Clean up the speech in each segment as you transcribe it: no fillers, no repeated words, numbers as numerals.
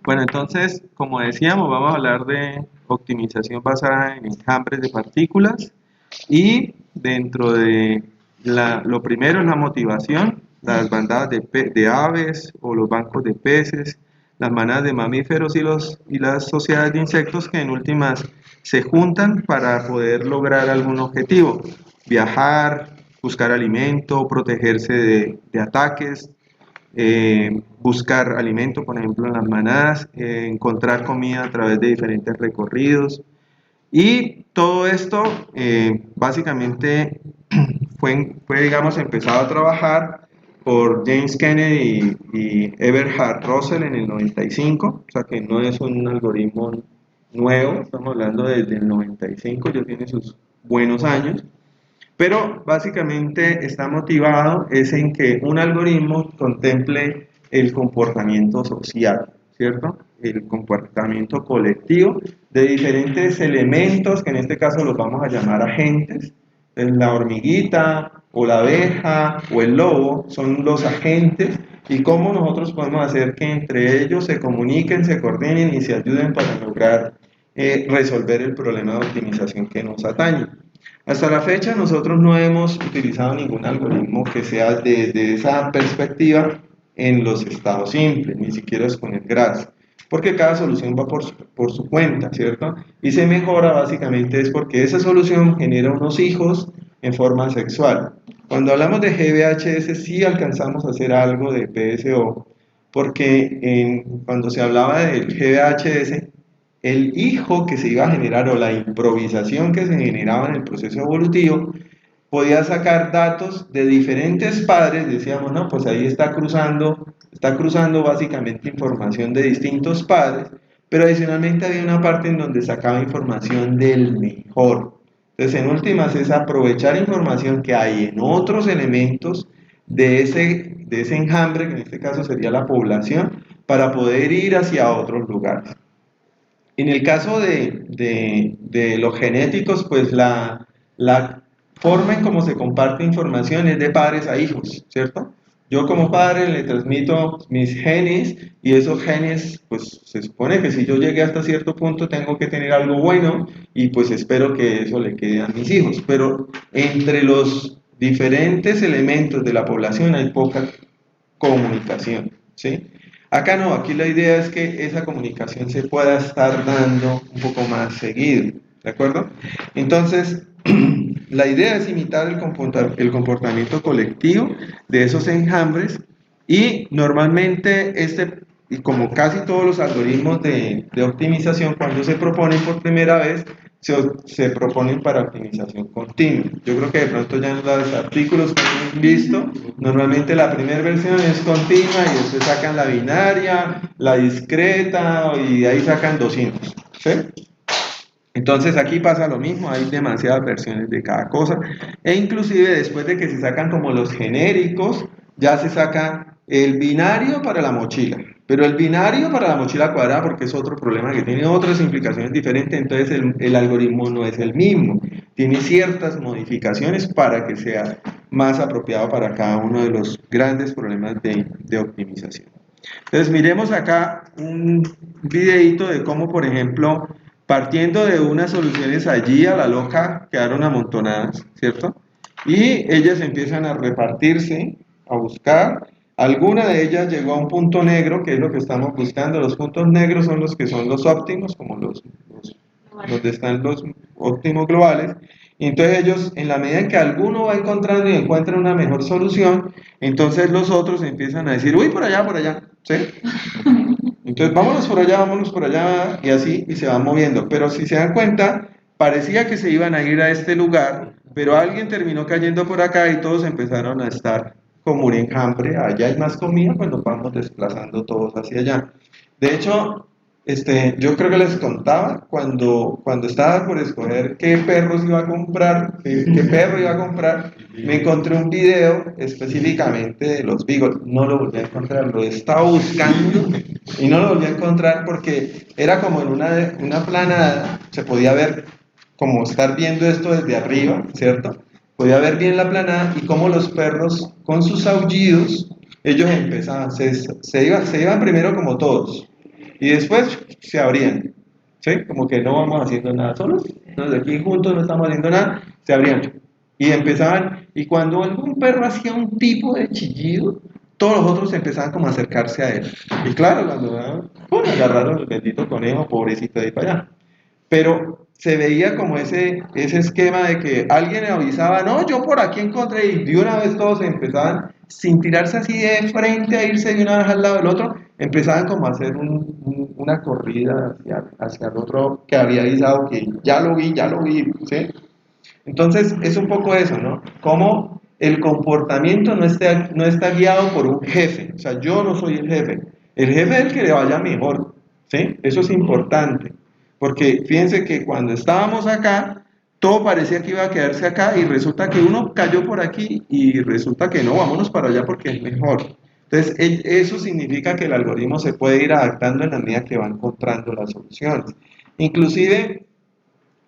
Bueno, entonces, como decíamos, vamos a hablar de optimización basada en enjambres de partículas y dentro de lo primero es la motivación, las bandadas de aves o los bancos de peces, las manadas de mamíferos y las sociedades de insectos que en últimas se juntan para poder lograr algún objetivo, viajar, buscar alimento, protegerse de ataques, buscar alimento, por ejemplo, en las manadas, encontrar comida a través de diferentes recorridos. Y todo esto básicamente digamos, empezado a trabajar por James Kennedy y Eberhard Russell en el 95, o sea que no es un algoritmo nuevo, estamos hablando desde el 95, ya tiene sus buenos años. Pero básicamente está motivado es en que un algoritmo contemple el comportamiento social, ¿cierto? El comportamiento colectivo de diferentes elementos, que en este caso los vamos a llamar agentes. La hormiguita o la abeja o el lobo son los agentes y cómo nosotros podemos hacer que entre ellos se comuniquen, se coordinen y se ayuden para lograr resolver el problema de optimización que nos atañe. Hasta la fecha nosotros no hemos utilizado ningún algoritmo que sea desde esa perspectiva en los estados simples, ni siquiera es con el GRAS, porque cada solución va por su cuenta, ¿cierto? Y se mejora básicamente es porque esa solución genera unos hijos en forma sexual. Cuando hablamos de GBHS sí alcanzamos a hacer algo de PSO, porque cuando se hablaba del GBHS el hijo que se iba a generar o la improvisación que se generaba en el proceso evolutivo podía sacar datos de diferentes padres, decíamos, no, pues ahí está cruzando básicamente información de distintos padres, pero adicionalmente había una parte en donde sacaba información del mejor. Entonces, en últimas es aprovechar información que hay en otros elementos de ese enjambre, que en este caso sería la población, para poder ir hacia otros lugares. En el caso de los genéticos, pues la forma en cómo se comparte información es de padres a hijos, ¿cierto? Yo como padre le transmito mis genes y esos genes, pues se supone que si yo llegué hasta cierto punto tengo que tener algo bueno y pues espero que eso le quede a mis hijos. Pero entre los diferentes elementos de la población hay poca comunicación, ¿sí? Acá no, aquí la idea es que esa comunicación se pueda estar dando un poco más seguido, ¿de acuerdo? Entonces, la idea es imitar el comportamiento colectivo de esos enjambres y normalmente y como casi todos los algoritmos de optimización, cuando se proponen por primera vez, se proponen para optimización continua. Yo creo que de pronto ya en los artículos que hemos visto, normalmente la primera versión es continua y después sacan la binaria, la discreta y de ahí sacan 200, ¿sí? Entonces aquí pasa lo mismo, hay demasiadas versiones de cada cosa e inclusive después de que se sacan como los genéricos, ya se saca el binario para la mochila, pero el binario para la mochila cuadrada porque es otro problema que tiene otras implicaciones diferentes, entonces el algoritmo no es el mismo, tiene ciertas modificaciones para que sea más apropiado para cada uno de los grandes problemas de optimización. Entonces miremos acá un videito de cómo, por ejemplo, partiendo de unas soluciones allí a la loca quedaron amontonadas, ¿cierto? Y ellas empiezan a repartirse, a buscar. Alguna de ellas llegó a un punto negro, que es lo que estamos buscando. Los puntos negros son los que son los óptimos, como donde están los óptimos globales. Y entonces ellos, en la medida en que alguno va encontrando y encuentra una mejor solución, entonces los otros empiezan a decir, uy, por allá, ¿sí? Entonces vámonos por allá, y así, y se van moviendo. Pero si se dan cuenta, parecía que se iban a ir a este lugar, pero alguien terminó cayendo por acá y todos empezaron a estar como un enjambre. Allá hay más comida, pues nos vamos desplazando todos hacia allá. De hecho, yo creo que les contaba, cuando estaba por escoger qué perros iba a comprar, qué perro iba a comprar, me encontré un video específicamente de los Beagle. No lo volví a encontrar, lo estaba buscando y no lo volví a encontrar porque era como en una planada, se podía ver, como estar viendo esto desde arriba, ¿cierto? Podía ver bien la planada y cómo los perros con sus aullidos, ellos empezaban, se iban primero como todos. y después se abrían, ¿sí? Como que no vamos haciendo nada solos, entonces aquí juntos no estamos haciendo nada, se abrían. Y empezaban, y cuando algún perro hacía un tipo de chillido, todos los otros empezaban como a acercarse a él. Y claro, cuando agarraron el bendito conejo, pobrecito de ahí para allá. Pero se veía como ese esquema de que alguien le avisaba, no, yo por aquí encontré, y de una vez todos empezaban, sin tirarse así de frente a irse de una vez al lado del otro, empezaban como a hacer una corrida hacia el otro que había avisado que ya lo vi, ¿sí? Entonces es un poco eso, ¿no? Como el comportamiento no está guiado por un jefe, o sea, yo no soy el jefe es el que le vaya mejor, ¿sí? Eso es importante, porque fíjense que cuando estábamos acá, todo parecía que iba a quedarse acá y resulta que uno cayó por aquí y resulta que no, vámonos para allá porque es mejor. Entonces, eso significa que el algoritmo se puede ir adaptando en la medida que va encontrando las soluciones. Inclusive,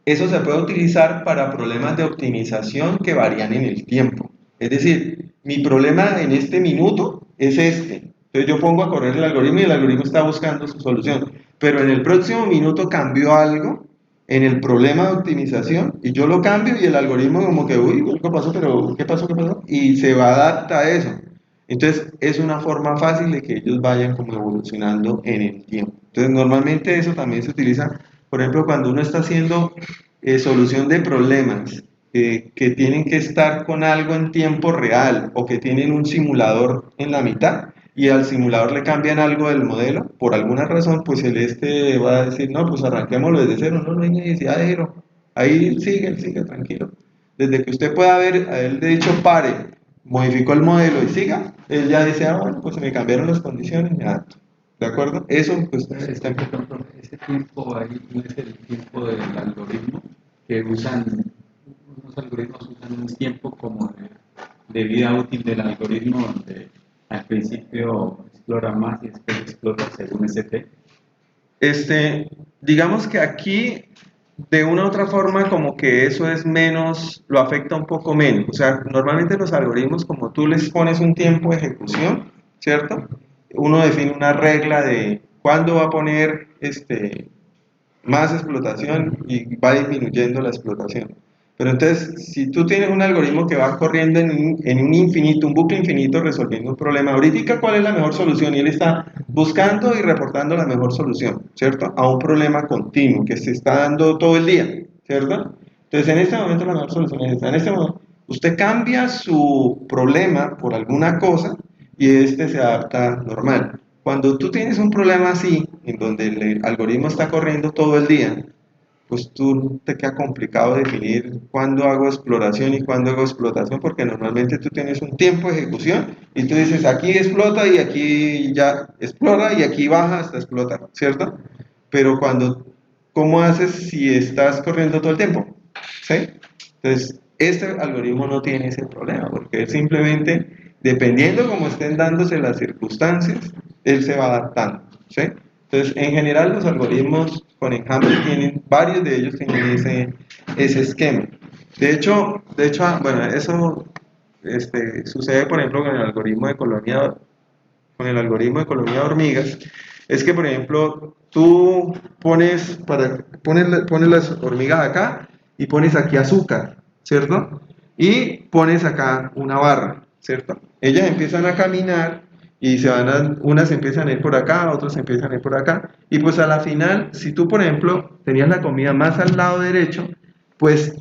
eso se puede utilizar para problemas de optimización que varían en el tiempo. Es decir, mi problema en este minuto es este. Entonces yo pongo a correr el algoritmo y el algoritmo está buscando su solución. Pero en el próximo minuto cambió algo en el problema de optimización y yo lo cambio y el algoritmo como que, uy, ¿qué pasó? Pero, ¿qué pasó? ¿Qué pasó? Y se va a adaptar a eso. Entonces es una forma fácil de que ellos vayan como evolucionando en el tiempo. Entonces normalmente eso también se utiliza, por ejemplo, cuando uno está haciendo solución de problemas que tienen que estar con algo en tiempo real o que tienen un simulador en la mitad y al simulador le cambian algo del modelo, por alguna razón, pues el va a decir, no, pues arranquémoslo desde cero, no, no hay necesidad de cero, ahí sigue, tranquilo. Desde que usted pueda ver, a él de hecho pare, modificó el modelo y siga, él ya dice, ah, bueno, pues se me cambiaron las condiciones, me adapto. ¿De acuerdo? Eso pues está en... Ese tiempo ahí no es el tiempo del algoritmo que usan, unos algoritmos usan un tiempo como de vida útil del algoritmo donde al principio explora más y después explota según ST. Digamos que aquí, de una u otra forma, como que eso es menos, lo afecta un poco menos. O sea, normalmente los algoritmos, como tú les pones un tiempo de ejecución, ¿cierto? Uno define una regla de cuándo va a poner más explotación y va disminuyendo la explotación. Pero entonces, si tú tienes un algoritmo que va corriendo en un infinito, un bucle infinito, resolviendo un problema, ahorita cuál es la mejor solución, y él está buscando y reportando la mejor solución, ¿cierto? A un problema continuo que se está dando todo el día, ¿cierto? Entonces, en este momento la mejor solución es esta. En este momento, usted cambia su problema por alguna cosa y este se adapta normal. Cuando tú tienes un problema así, en donde el algoritmo está corriendo todo el día, pues tú te queda complicado definir cuándo hago exploración y cuándo hago explotación, porque normalmente tú tienes un tiempo de ejecución y tú dices aquí explota y aquí ya explora y aquí baja hasta explota, ¿cierto? Pero ¿cómo haces si estás corriendo todo el tiempo? ¿Sí? Entonces, este algoritmo no tiene ese problema, porque él simplemente, dependiendo cómo estén dándose las circunstancias, él se va adaptando, ¿sí? Entonces, en general, los algoritmos con enjambre varios de ellos tienen ese esquema. Bueno, eso sucede, por ejemplo, con el algoritmo de colonia de hormigas, es que, por ejemplo, tú pones las hormigas acá y pones aquí azúcar, ¿cierto? Y pones acá una barra, ¿cierto? Ellas empiezan a caminar y unas empiezan a ir por acá, otras empiezan a ir por acá, y pues a la final, si tú, por ejemplo, tenías la comida más al lado derecho, pues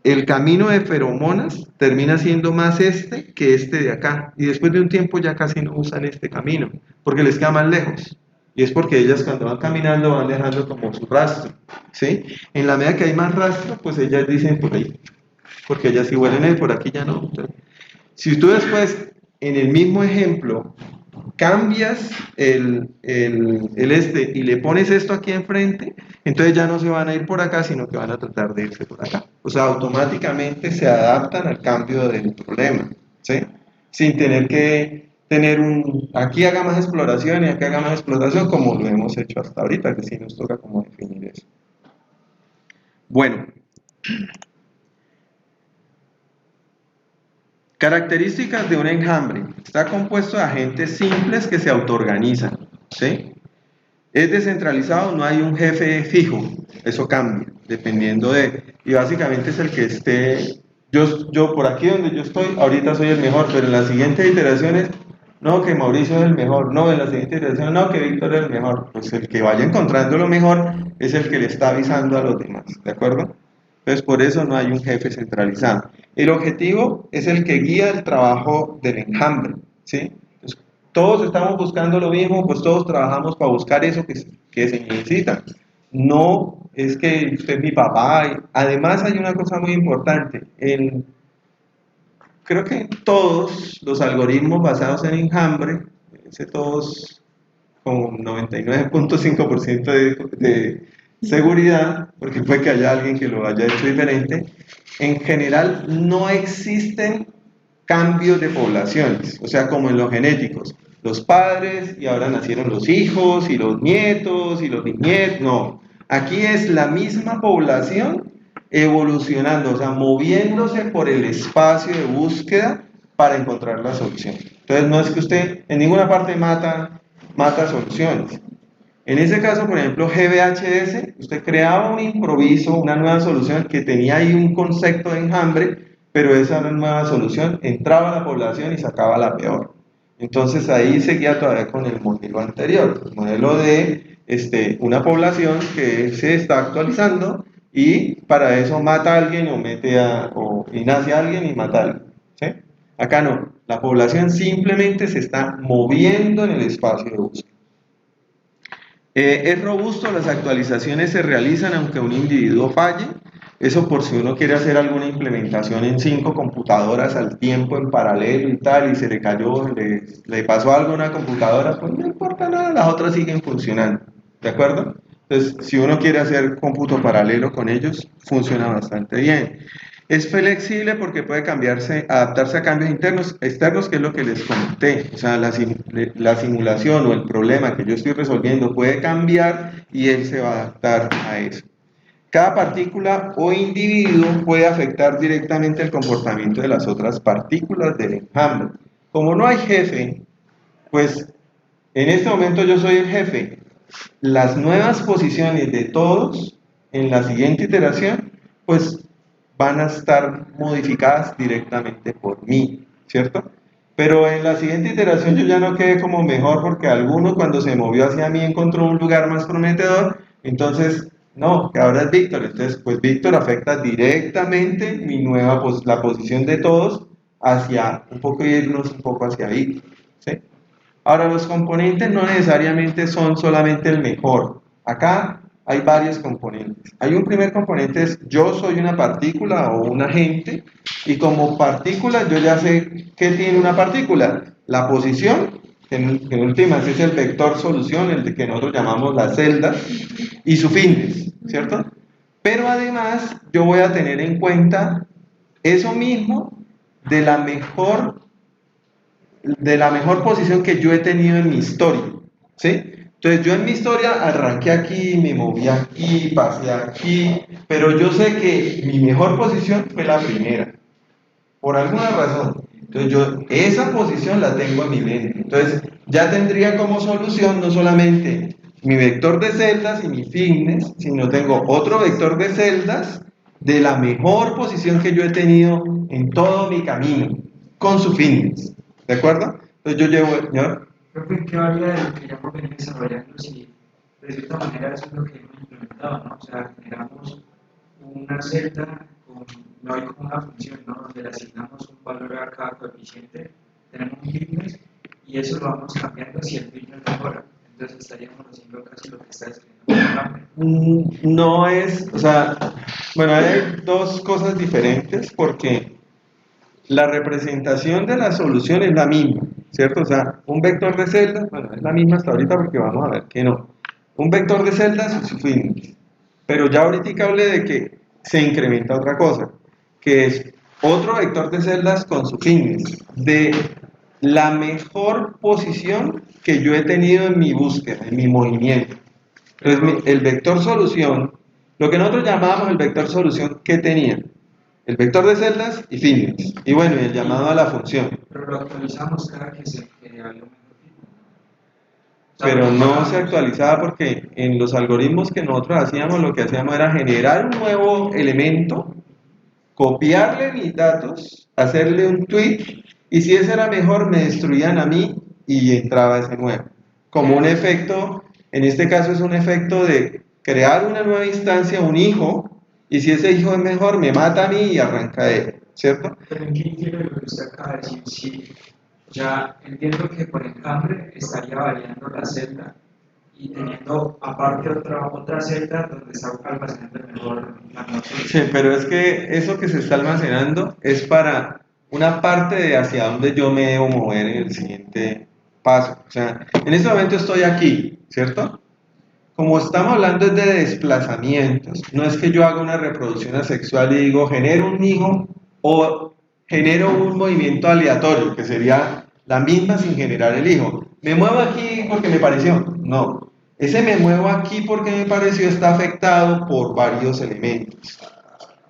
el camino de feromonas termina siendo más que este de acá. Y después de un tiempo ya casi no usan este camino, porque les queda más lejos. Y es porque ellas cuando van caminando van dejando como su rastro, ¿sí? En la medida que hay más rastro, pues ellas dicen por ahí, porque ellas si huelen por aquí ya no. Entonces, si tú después, en el mismo ejemplo, cambias y le pones esto aquí enfrente, entonces ya no se van a ir por acá, sino que van a tratar de irse por acá. O sea, automáticamente se adaptan al cambio del problema, ¿sí? Sin tener que tener aquí haga más exploración y aquí haga más explotación, como lo hemos hecho hasta ahorita, que sí nos toca como definir eso. Bueno. Características de un enjambre. Está compuesto de agentes simples que se autoorganizan, ¿sí? Es descentralizado, no hay un jefe fijo, eso cambia, dependiendo y básicamente es el que esté, yo por aquí donde yo estoy, ahorita soy el mejor, pero en las siguientes iteraciones, no, que Mauricio es el mejor, no, en las siguientes iteraciones, no, que Víctor es el mejor, pues el que vaya encontrando lo mejor es el que le está avisando a los demás, ¿de acuerdo? Entonces por eso no hay un jefe centralizado. El objetivo es el que guía el trabajo del enjambre, ¿sí? Todos estamos buscando lo mismo, pues todos trabajamos para buscar eso que se necesita. No es que usted es mi papá. Además hay una cosa muy importante. Creo que en todos los algoritmos basados en enjambre, todos con 99.5% de seguridad, porque puede que haya alguien que lo haya hecho diferente, en general no existen cambios de poblaciones, o sea, como en los genéticos, los padres y ahora nacieron los hijos y los nietos y los bisnietos, no, aquí es la misma población evolucionando, o sea, moviéndose por el espacio de búsqueda para encontrar la solución. Entonces no es que usted en ninguna parte mata soluciones. En ese caso, por ejemplo, GBHS, usted creaba un improviso, una nueva solución que tenía ahí un concepto de enjambre, pero esa nueva solución entraba a la población y sacaba la peor. Entonces ahí seguía todavía con el modelo anterior, el modelo de una población que se está actualizando y para eso mata a alguien y nace a alguien y mata a alguien. ¿Sí? Acá no, la población simplemente se está moviendo en el espacio de búsqueda. Es robusto, las actualizaciones se realizan aunque un individuo falle. Eso por si uno quiere hacer alguna implementación en 5 computadoras al tiempo en paralelo y tal, y se le cayó, le pasó algo a una computadora, pues no importa nada, las otras siguen funcionando. ¿De acuerdo? Entonces, si uno quiere hacer cómputo paralelo con ellos, funciona bastante bien. Es flexible porque puede adaptarse a cambios externos, que es lo que les comenté. O sea, la simulación o el problema que yo estoy resolviendo puede cambiar y él se va a adaptar a eso. Cada partícula o individuo puede afectar directamente el comportamiento de las otras partículas del enjambre. Como no hay jefe, pues en este momento yo soy el jefe. Las nuevas posiciones de todos en la siguiente iteración, pues van a estar modificadas directamente por mí, ¿cierto? Pero en la siguiente iteración yo ya no quedé como mejor porque alguno cuando se movió hacia mí encontró un lugar más prometedor, entonces, no, que ahora es Víctor, entonces pues Víctor afecta directamente la posición de todos hacia un poco irnos un poco hacia Víctor, ¿sí? Ahora, los componentes no necesariamente son solamente el mejor. Acá hay varios componentes. Hay un primer componente, es yo soy una partícula o un agente, y como partícula yo ya sé qué tiene una partícula. La posición, que en últimas es el vector solución, el de que nosotros llamamos las celdas, y su fines, ¿cierto? Pero además yo voy a tener en cuenta eso mismo de la mejor posición que yo he tenido en mi historia, ¿sí? Entonces yo en mi historia arranqué aquí, me moví aquí, pasé aquí, pero yo sé que mi mejor posición fue la primera, por alguna razón. Entonces yo esa posición la tengo en mi mente. Entonces ya tendría como solución no solamente mi vector de celdas y mi fitness, sino tengo otro vector de celdas de la mejor posición que yo he tenido en todo mi camino, con su fitness. ¿De acuerdo? Entonces yo llevo, señor. Creo que qué varía de lo que ya hemos venido desarrollando, si de cierta manera eso es lo que hemos implementado, ¿no? O sea, generamos una celda, no hay como una función, ¿no? Donde le asignamos un valor a cada coeficiente, tenemos un fitness y eso lo vamos cambiando si el fitness mejora. Entonces estaríamos haciendo casi lo que está escribiendo. No es, o sea, bueno, hay dos cosas diferentes porque la representación de la solución es la misma, ¿cierto? O sea, un vector de celdas, bueno, es la misma hasta ahorita porque vamos a ver que no. Un vector de celdas y su fitness. Pero ya ahorita hablé de que se incrementa otra cosa, que es otro vector de celdas con su fitness, de la mejor posición que yo he tenido en mi búsqueda, en mi movimiento. Entonces, el vector solución, lo que nosotros llamábamos el vector solución, ¿qué tenía? El vector de celdas y fitness. Y bueno, y el llamado a la función. Pero lo actualizamos cada que se crea algo mejor. pero no se actualizaba porque en los algoritmos que nosotros hacíamos, lo que hacíamos era generar un nuevo elemento, copiarle mis datos, hacerle un tweet, y si ese era mejor, me destruían a mí y entraba ese nuevo. Como un efecto, en este caso es un efecto de crear una nueva instancia, un hijo, y si ese hijo es mejor, me mata a mí y arranca él, ¿cierto? Pero en qué entiendo lo que usted acaba de decir, sí, ya entiendo que por enjambre estaría variando la celda y teniendo aparte otra celda donde está almacenando la mejor Sí, solución. pero es que eso que se está almacenando es para una parte de hacia dónde yo me debo mover en el siguiente paso. O sea, en este momento estoy aquí, ¿cierto? Como estamos hablando de desplazamientos, no es que yo haga una reproducción asexual y digo genero un hijo o genero un movimiento aleatorio, que sería la misma sin generar el hijo. Me muevo aquí porque me pareció. No, ese me muevo aquí porque me pareció está afectado por varios elementos.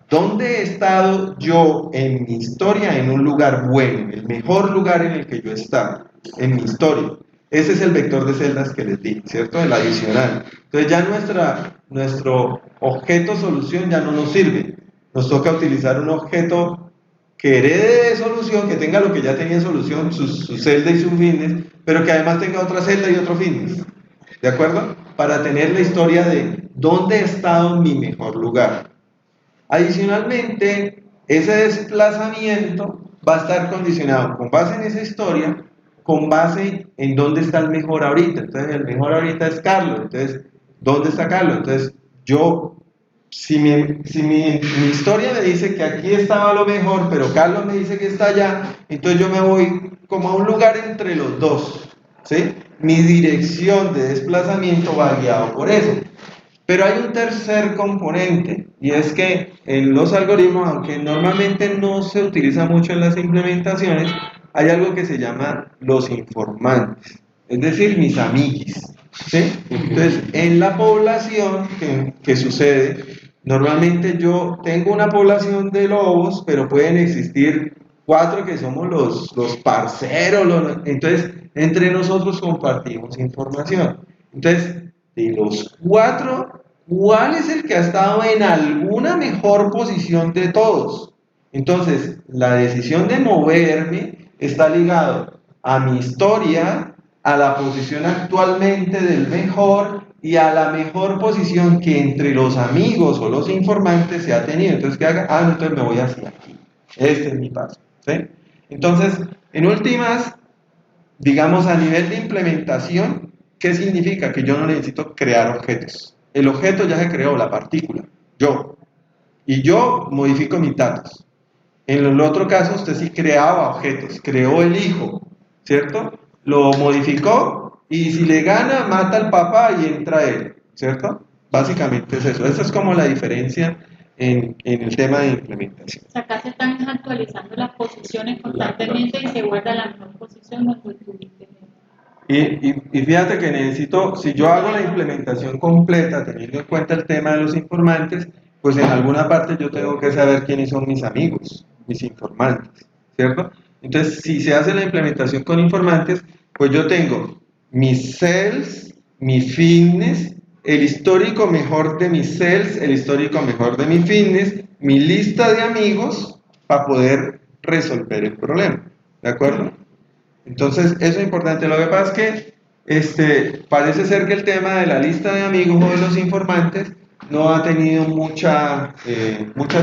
¿Dónde he estado yo en mi historia en un lugar bueno, el mejor lugar en el que yo he estado, en mi historia? Ese es el vector de celdas que les di, ¿cierto? El adicional. Entonces ya nuestro objeto solución ya no nos sirve. Nos toca utilizar un objeto que herede de solución, que tenga lo que ya tenía en solución, su celda y sus fines, pero que además tenga otra celda y otro fines. ¿De acuerdo? Para tener la historia de dónde he estado en mi mejor lugar. Adicionalmente, ese desplazamiento va a estar condicionado con base en esa historia, con base en dónde está el mejor ahorita. Entonces, el mejor ahorita es Carlos. Entonces, ¿dónde está Carlos? Entonces, yo, si mi historia me dice que aquí estaba lo mejor, pero Carlos me dice que está allá, entonces yo me voy como a un lugar entre los dos, ¿sí? Mi dirección de desplazamiento va guiado por eso. Pero hay un tercer componente, y es que en los algoritmos, aunque normalmente no se utiliza mucho en las implementaciones, hay algo que se llama los informantes, es decir, mis amiguis, ¿sí? Entonces, en la población, ¿qué sucede? Normalmente yo tengo una población de lobos, pero pueden existir 4 que somos los parceros, entonces, entre nosotros compartimos información. Entonces, de los 4, ¿cuál es el que ha estado en alguna mejor posición de todos? Entonces, la decisión de moverme está ligado a mi historia, a la posición actualmente del mejor y a la mejor posición que entre los amigos o los informantes se ha tenido. Entonces, ¿qué haga? No, entonces me voy hacia aquí. Este es mi paso, ¿sí? Entonces, en últimas, digamos a nivel de implementación, ¿qué significa? Que yo no necesito crear objetos. El objeto ya se creó, la partícula, yo. Y yo modifico mis datos. En el otro caso, usted sí creaba objetos, creó el hijo, ¿cierto? Lo modificó y si le gana, mata al papá y entra él, ¿cierto? Básicamente es eso. Esa es como la diferencia en el tema de implementación. O sea, acá se están actualizando las posiciones constantemente y se guarda la mejor posición donde tuviste. Y fíjate que necesito, si yo hago la implementación completa, teniendo en cuenta el tema de los informantes, pues en alguna parte yo tengo que saber quiénes son mis amigos, mis informantes, ¿cierto? Entonces, si se hace la implementación con informantes, pues yo tengo mis cells, mis fitness, el histórico mejor de mis cells, el histórico mejor de mis fitness, mi lista de amigos para poder resolver el problema, ¿de acuerdo? Entonces, eso es importante. Lo que pasa es que parece ser que el tema de la lista de amigos o de los informantes no ha tenido mucha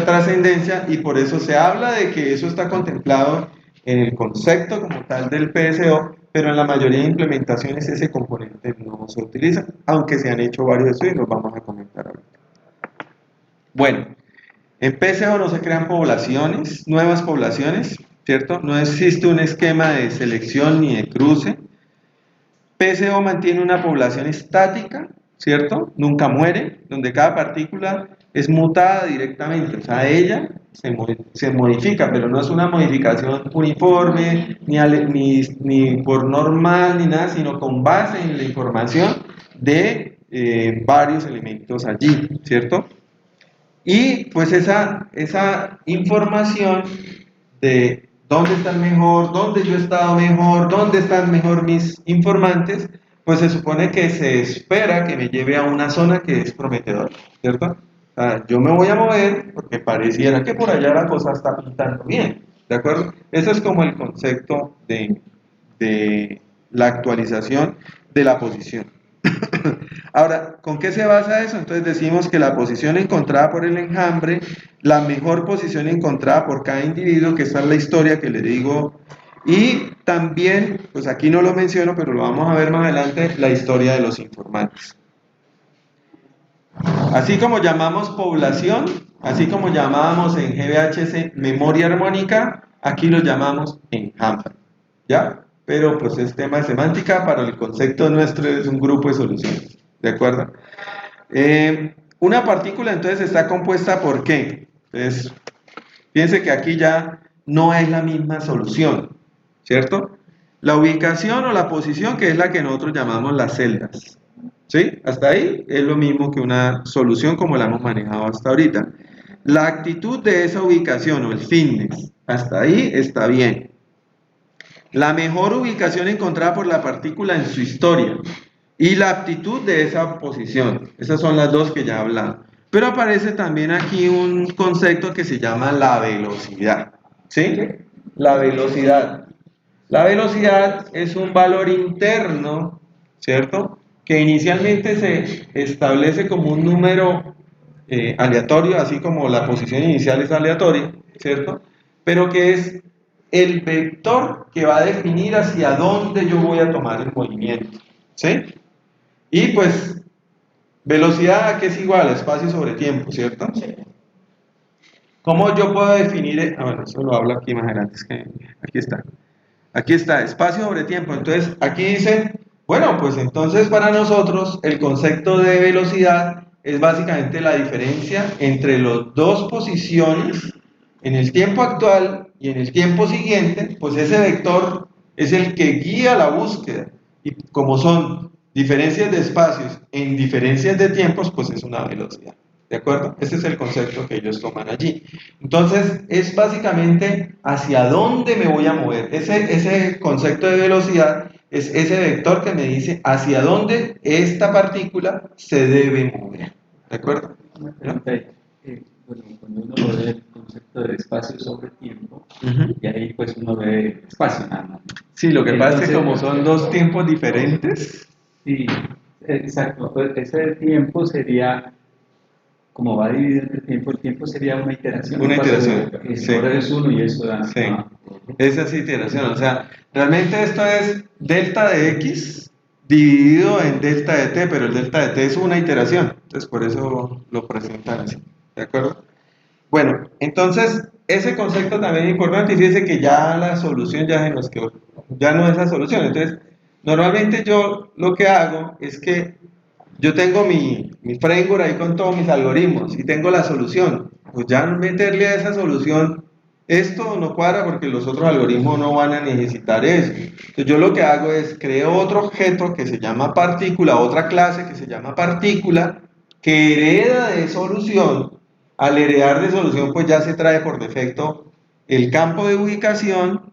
trascendencia y por eso se habla de que eso está contemplado en el concepto como tal del PSO, pero en la mayoría de implementaciones ese componente no se utiliza, aunque se han hecho varios estudios y los vamos a comentar ahorita. Bueno, en PSO no se crean poblaciones, nuevas poblaciones, ¿cierto? No existe un esquema de selección ni de cruce. PSO mantiene una población estática, ¿cierto? Nunca muere, donde cada partícula es mutada directamente, o sea, ella se modifica, pero no es una modificación uniforme, ni por normal, ni nada, sino con base en la información de varios elementos allí, ¿cierto? Y pues esa información de dónde están mejor, dónde yo he estado mejor, dónde están mejor mis informantes, pues se supone que se espera que me lleve a una zona que es prometedora, ¿cierto? O sea, yo me voy a mover porque pareciera que por allá la cosa está pintando bien, ¿de acuerdo? Ese es como el concepto de la actualización de la posición. Ahora, ¿con qué se basa eso? Entonces decimos que la posición encontrada por el enjambre, la mejor posición encontrada por cada individuo, que esta es la historia que le digo, y también, pues aquí no lo menciono, pero lo vamos a ver más adelante, la historia de los informantes. Así como llamamos población, así como llamábamos en GBHS memoria armónica, aquí lo llamamos enjambre, ¿ya? Pero pues es tema de semántica, para el concepto nuestro es un grupo de soluciones, ¿de acuerdo? Una partícula entonces está compuesta por ¿qué? Entonces, fíjense que aquí ya no es la misma solución, ¿cierto? La ubicación o la posición, que es la que nosotros llamamos las celdas, ¿sí? Hasta ahí es lo mismo que una solución como la hemos manejado hasta ahorita. La actitud de esa ubicación o el fitness, hasta ahí está bien. La mejor ubicación encontrada por la partícula en su historia y la aptitud de esa posición. Esas son las dos que ya hablamos. Pero aparece también aquí un concepto que se llama la velocidad, ¿sí? La velocidad. La velocidad es un valor interno, ¿cierto? Que inicialmente se establece como un número aleatorio, así como la posición inicial es aleatoria, ¿cierto? Pero que es el vector que va a definir hacia dónde yo voy a tomar el movimiento, ¿sí? Y pues, velocidad, ¿qué es igual? Espacio sobre tiempo, ¿cierto? ¿Cómo yo puedo definir? Bueno, eso lo hablo aquí más adelante, es que aquí está. Aquí está, espacio sobre tiempo. Entonces, aquí dice, bueno, pues entonces para nosotros el concepto de velocidad es básicamente la diferencia entre las dos posiciones en el tiempo actual y en el tiempo siguiente, pues ese vector es el que guía la búsqueda. Y como son diferencias de espacios en diferencias de tiempos, pues es una velocidad. ¿De acuerdo? Ese es el concepto que ellos toman allí. Entonces, es básicamente hacia dónde me voy a mover. Ese concepto de velocidad es ese vector que me dice hacia dónde esta partícula se debe mover. ¿De acuerdo? Una pregunta, bueno, cuando uno ve el concepto de espacio sobre tiempo, y ahí pues uno ve espacio nada más. Sí, lo que pasa es que Entonces, como son dos tiempos diferentes. Sí, exacto. Pues ese tiempo sería, como va dividido el tiempo sería una iteración. Una iteración, sí. Ahora es uno y eso da. Sí, esa es iteración. O sea, realmente esto es delta de x dividido en delta de t, pero el delta de t es una iteración. Entonces, por eso lo presentan así. ¿De acuerdo? Bueno, entonces, ese concepto también es importante y fíjense que ya la solución ya se nos quedó, ya no es la solución. Entonces, normalmente yo lo que hago es que yo tengo mi framework ahí con todos mis algoritmos y tengo la solución. Pues ya meterle a esa solución, esto no cuadra porque los otros algoritmos no van a necesitar eso. Entonces yo lo que hago es creo otro objeto que se llama partícula, otra clase que se llama partícula, que hereda de solución. Al heredar de solución, pues ya se trae por defecto el campo de ubicación,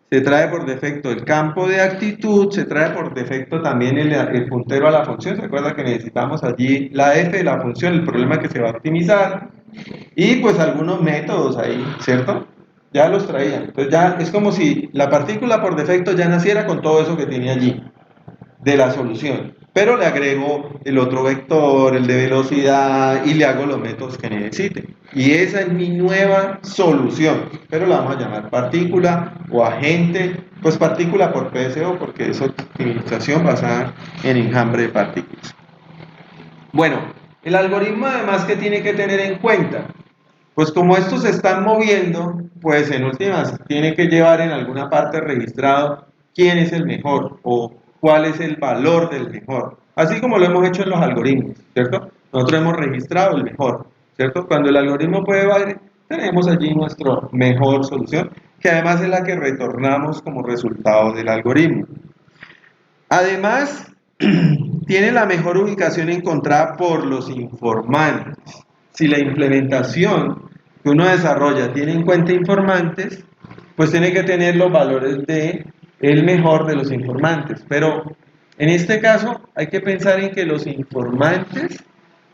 se trae por defecto el campo de actitud, se trae por defecto también el puntero a la función. ¿Se acuerda que necesitamos allí la f de la función, el problema que se va a optimizar? Y pues algunos métodos ahí, ¿cierto? Ya los traía. Entonces ya es como si la partícula por defecto ya naciera con todo eso que tiene allí, de la solución. Pero le agrego el otro vector, el de velocidad, y le hago los métodos que necesite. Y esa es mi nueva solución. Pero la vamos a llamar partícula o agente, pues partícula por PSO, porque es optimización basada en enjambre de partículas. Bueno, el algoritmo además que tiene que tener en cuenta, pues como estos se están moviendo, pues en últimas tiene que llevar en alguna parte registrado quién es el mejor o cuál es el valor del mejor, así como lo hemos hecho en los algoritmos, ¿cierto? Nosotros hemos registrado el mejor, ¿cierto? Cuando el algoritmo puede variar, tenemos allí nuestra mejor solución, que además es la que retornamos como resultado del algoritmo. Además, tiene la mejor ubicación encontrada por los informantes. Si la implementación que uno desarrolla tiene en cuenta informantes, pues tiene que tener los valores de el mejor de los informantes. Pero En este caso, hay que pensar en que los informantes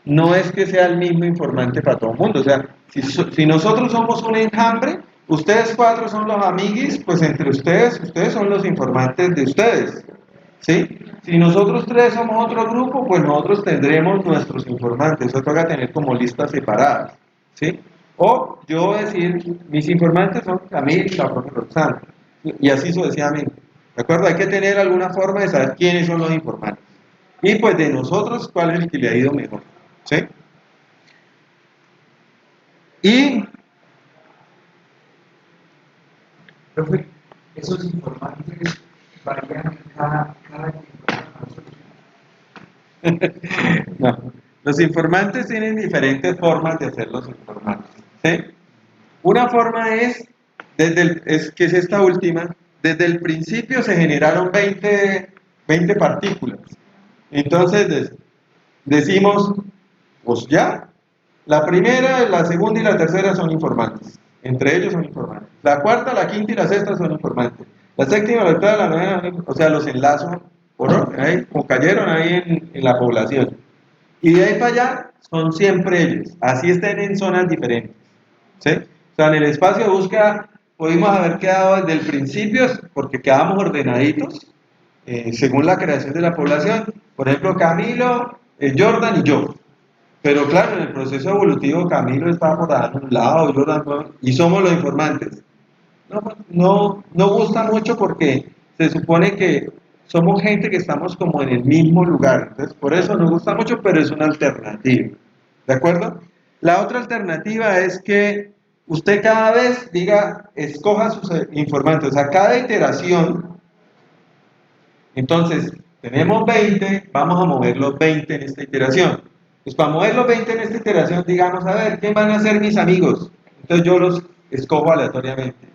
no es que sea el mismo informante para todo el mundo. O sea, si nosotros somos un enjambre, ustedes cuatro son los amiguis, pues entre ustedes son los informantes de ustedes. ¿Sí? Si nosotros tres somos otro grupo, pues nosotros tendremos nuestros informantes. Eso toca tener como listas separadas. ¿Sí? O yo decir, mis informantes son Camille y la profe Roxana. Y así sucesivamente. ¿De acuerdo? Hay que tener alguna forma de saber quiénes son los informantes. Y pues de nosotros, cuál es el que le ha ido mejor. ¿Sí? Y Profe, esos informantes varían cada no, los informantes tienen diferentes formas de hacer los informantes. ¿Sí? Una forma es, que es esta última, desde el principio se generaron 20 partículas. Entonces decimos, pues ya, la primera, la segunda y la tercera son informantes. Entre ellos son informantes. La cuarta, la quinta y la sexta son informantes. La séptima, la octava, la novena, o sea, los enlazo por orden, ahí, como cayeron ahí en la población. Y de ahí para allá son siempre ellos, así estén en zonas diferentes. ¿Sí? O sea, en el espacio de búsqueda pudimos haber quedado desde el principio, porque quedamos ordenaditos, según la creación de la población. Por ejemplo, Camilo, Jordan y yo. Pero claro, en el proceso evolutivo Camilo está por ahí en un lado, Jordan no, y somos los informantes. No gusta mucho porque se supone que somos gente que estamos como en el mismo lugar. Entonces, por eso nos gusta mucho, pero es una alternativa. ¿De acuerdo? La otra alternativa es que usted cada vez diga, escoja sus informantes. O sea, cada iteración, entonces, tenemos 20, vamos a mover los 20 en esta iteración. Pues para mover los 20 en esta iteración, digamos, a ver, ¿quién van a ser mis amigos? Entonces yo los escojo aleatoriamente.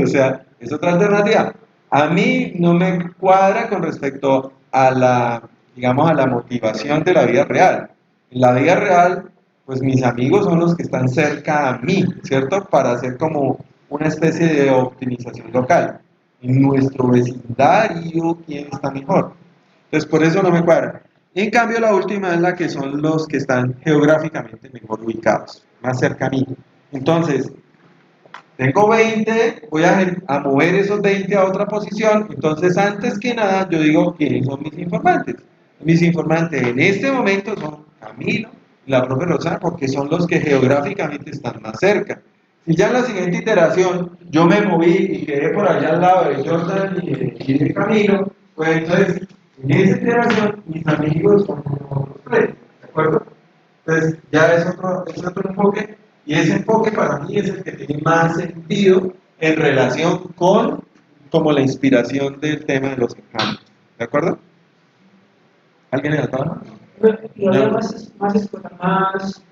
O sea, es otra alternativa. A mí no me cuadra con respecto a la, digamos, a la motivación de la vida real. En la vida real, pues mis amigos son los que están cerca a mí, ¿cierto? Para hacer como una especie de optimización local. En nuestro vecindario, ¿quién está mejor? Entonces, por eso no me cuadra. En cambio, la última es la que son los que están geográficamente mejor ubicados, más cerca a mí. Entonces, tengo 20, voy a mover esos 20 a otra posición, entonces antes que nada yo digo quiénes son mis informantes. Mis informantes en este momento son Camilo y la profe Roxana porque son los que geográficamente están más cerca. Si ya en la siguiente iteración yo me moví y quedé por allá al lado de Jordan y de Camilo, pues entonces en esa iteración mis amigos son los tres, ¿de acuerdo? Entonces ya es otro enfoque. Y ese enfoque para mí es el que tiene más sentido en relación con como la inspiración del tema de los enjambres. ¿De acuerdo? ¿Alguien le da la mano? Y había más exploración,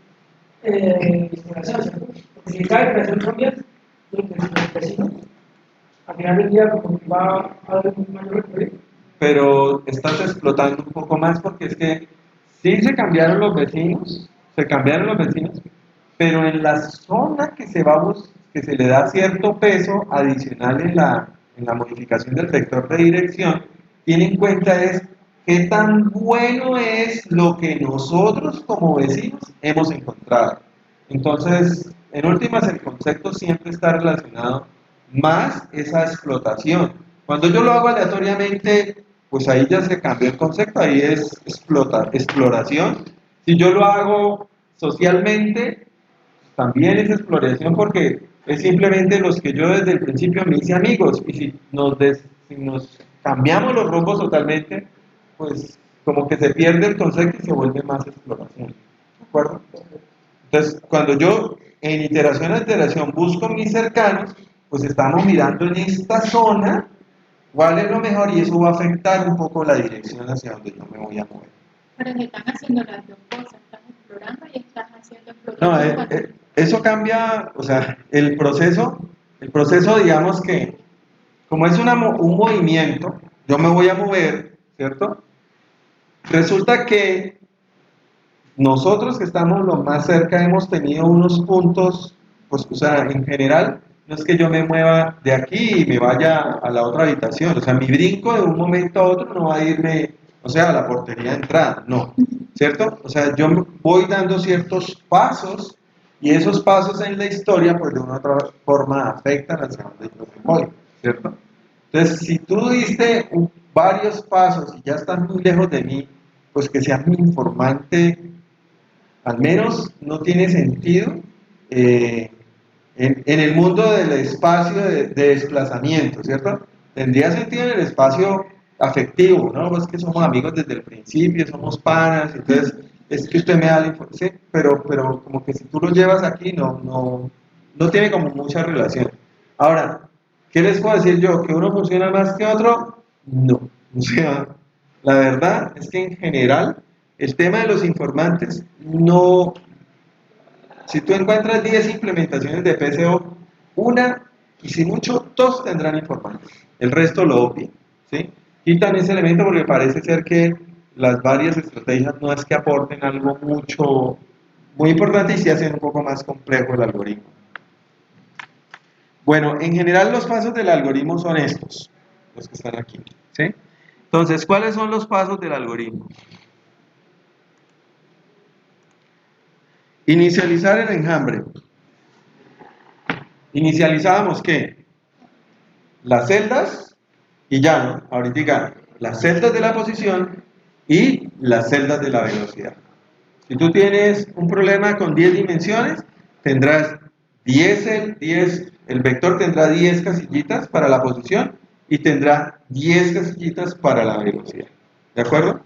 ¿cierto? Porque si cada creación cambia, los vecinos, al final del día como que va a haber un mayor recorrido. Pero estás explotando un poco más porque es que sí se cambiaron los vecinos, pero en la zona que que se le da cierto peso adicional en la modificación del vector de dirección, tiene en cuenta es qué tan bueno es lo que nosotros como vecinos hemos encontrado. Entonces, en últimas, el concepto siempre está relacionado más esa explotación. Cuando yo lo hago aleatoriamente, pues ahí ya se cambió el concepto, ahí es exploración. Si yo lo hago socialmente, también es exploración porque es simplemente los que yo desde el principio me hice amigos y si nos cambiamos los rumbos totalmente, pues como que se pierde el concepto y se vuelve más exploración. ¿De acuerdo? Entonces, cuando yo en iteración a iteración busco mis cercanos, pues estamos mirando en esta zona cuál es lo mejor y eso va a afectar un poco la dirección hacia donde yo me voy a mover. Pero se están haciendo las dos cosas, estás explorando y estás haciendo No, exploración. eso cambia, o sea, el proceso digamos que, como es un movimiento, yo me voy a mover, ¿cierto? Resulta que nosotros que estamos lo más cerca hemos tenido unos puntos, pues, o sea, en general, no es que yo me mueva de aquí y me vaya a la otra habitación, o sea, mi brinco de un momento a otro no va a irme, o sea, a la portería de entrada, no, ¿cierto? O sea, yo voy dando ciertos pasos y esos pasos en la historia, pues de una u otra forma afectan hacia donde yo me voy, ¿cierto? Entonces, si tú diste varios pasos y ya estás muy lejos de mí, pues que seas mi informante, al menos no tiene sentido en el mundo del espacio de desplazamiento, ¿cierto? Tendría sentido en el espacio afectivo, ¿no? Pues que somos amigos desde el principio, somos panas, entonces es que usted me da la información, sí, pero como que si tú lo llevas aquí no tiene como mucha relación. Ahora, ¿qué les puedo decir yo? ¿Que uno funciona más que otro? No. O sea, la verdad es que en general el tema de los informantes no. Si tú encuentras 10 implementaciones de PSO, una y si mucho, dos tendrán informantes. El resto lo obvian, ¿sí? Quitan ese elemento porque parece ser que las varias estrategias no es que aporten algo mucho, muy importante y sí hacen un poco más complejo el algoritmo. Bueno, en general los pasos del algoritmo son estos, los que están aquí, ¿sí? Entonces, ¿cuáles son los pasos del algoritmo? Inicializar el enjambre. Inicializábamos ¿qué? Las celdas y ya, ¿no? Ahorita las celdas de la posición y las celdas de la velocidad. Si tú tienes un problema con 10 dimensiones, tendrás 10, el vector tendrá 10 casillitas para la posición y tendrá 10 casillitas para la velocidad. ¿De acuerdo?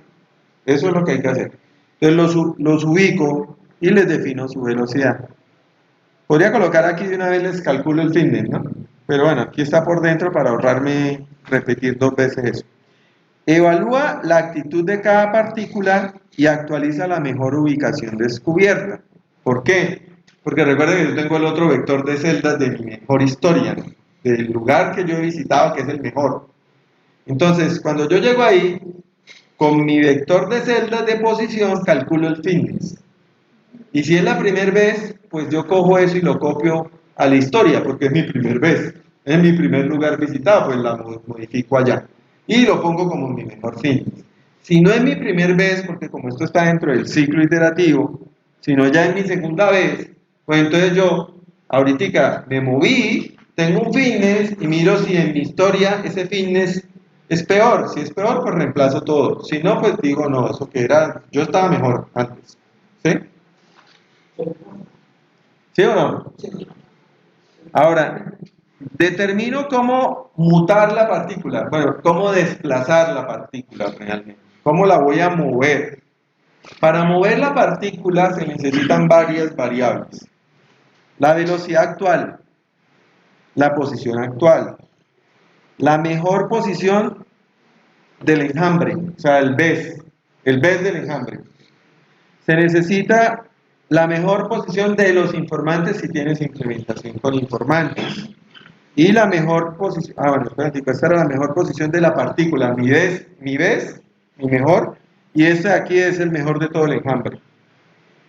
Eso es lo que hay que hacer. Entonces los ubico y les defino su velocidad. Podría colocar aquí de una vez les calculo el fitness, ¿no? Pero bueno, aquí está por dentro para ahorrarme repetir 2 veces eso. Evalúa la actitud de cada partícula y actualiza la mejor ubicación descubierta. ¿Por qué? Porque recuerden que yo tengo el otro vector de celdas de mi mejor historia, ¿no? Del lugar que yo he visitado, que es el mejor. Entonces, cuando yo llego ahí, con mi vector de celdas de posición, calculo el fitness. Y si es la primera vez, pues yo cojo eso y lo copio a la historia, porque es mi primer vez, es mi primer lugar visitado, pues la modifico allá. Y lo pongo como mi mejor fitness. Si no es mi primer vez, porque como esto está dentro del ciclo iterativo, sino ya es mi segunda vez, pues entonces yo, ahorita me moví, tengo un fitness y miro si en mi historia ese fitness es peor. Si es peor, pues reemplazo todo. Si no, pues digo, no, eso que era, yo estaba mejor antes. ¿Sí? ¿Sí o no? Ahora, determino cómo mutar la partícula, bueno, cómo desplazar la partícula realmente, cómo la voy a mover. Para mover la partícula se necesitan varias variables. La velocidad actual, la posición actual, la mejor posición del enjambre, o sea, el BES del enjambre. Se necesita la mejor posición de los informantes si tienes implementación con informantes. Y la mejor posición, bueno, espérate, esta era la mejor posición de la partícula, mi BES, mi mejor, y este de aquí es el mejor de todo el enjambre.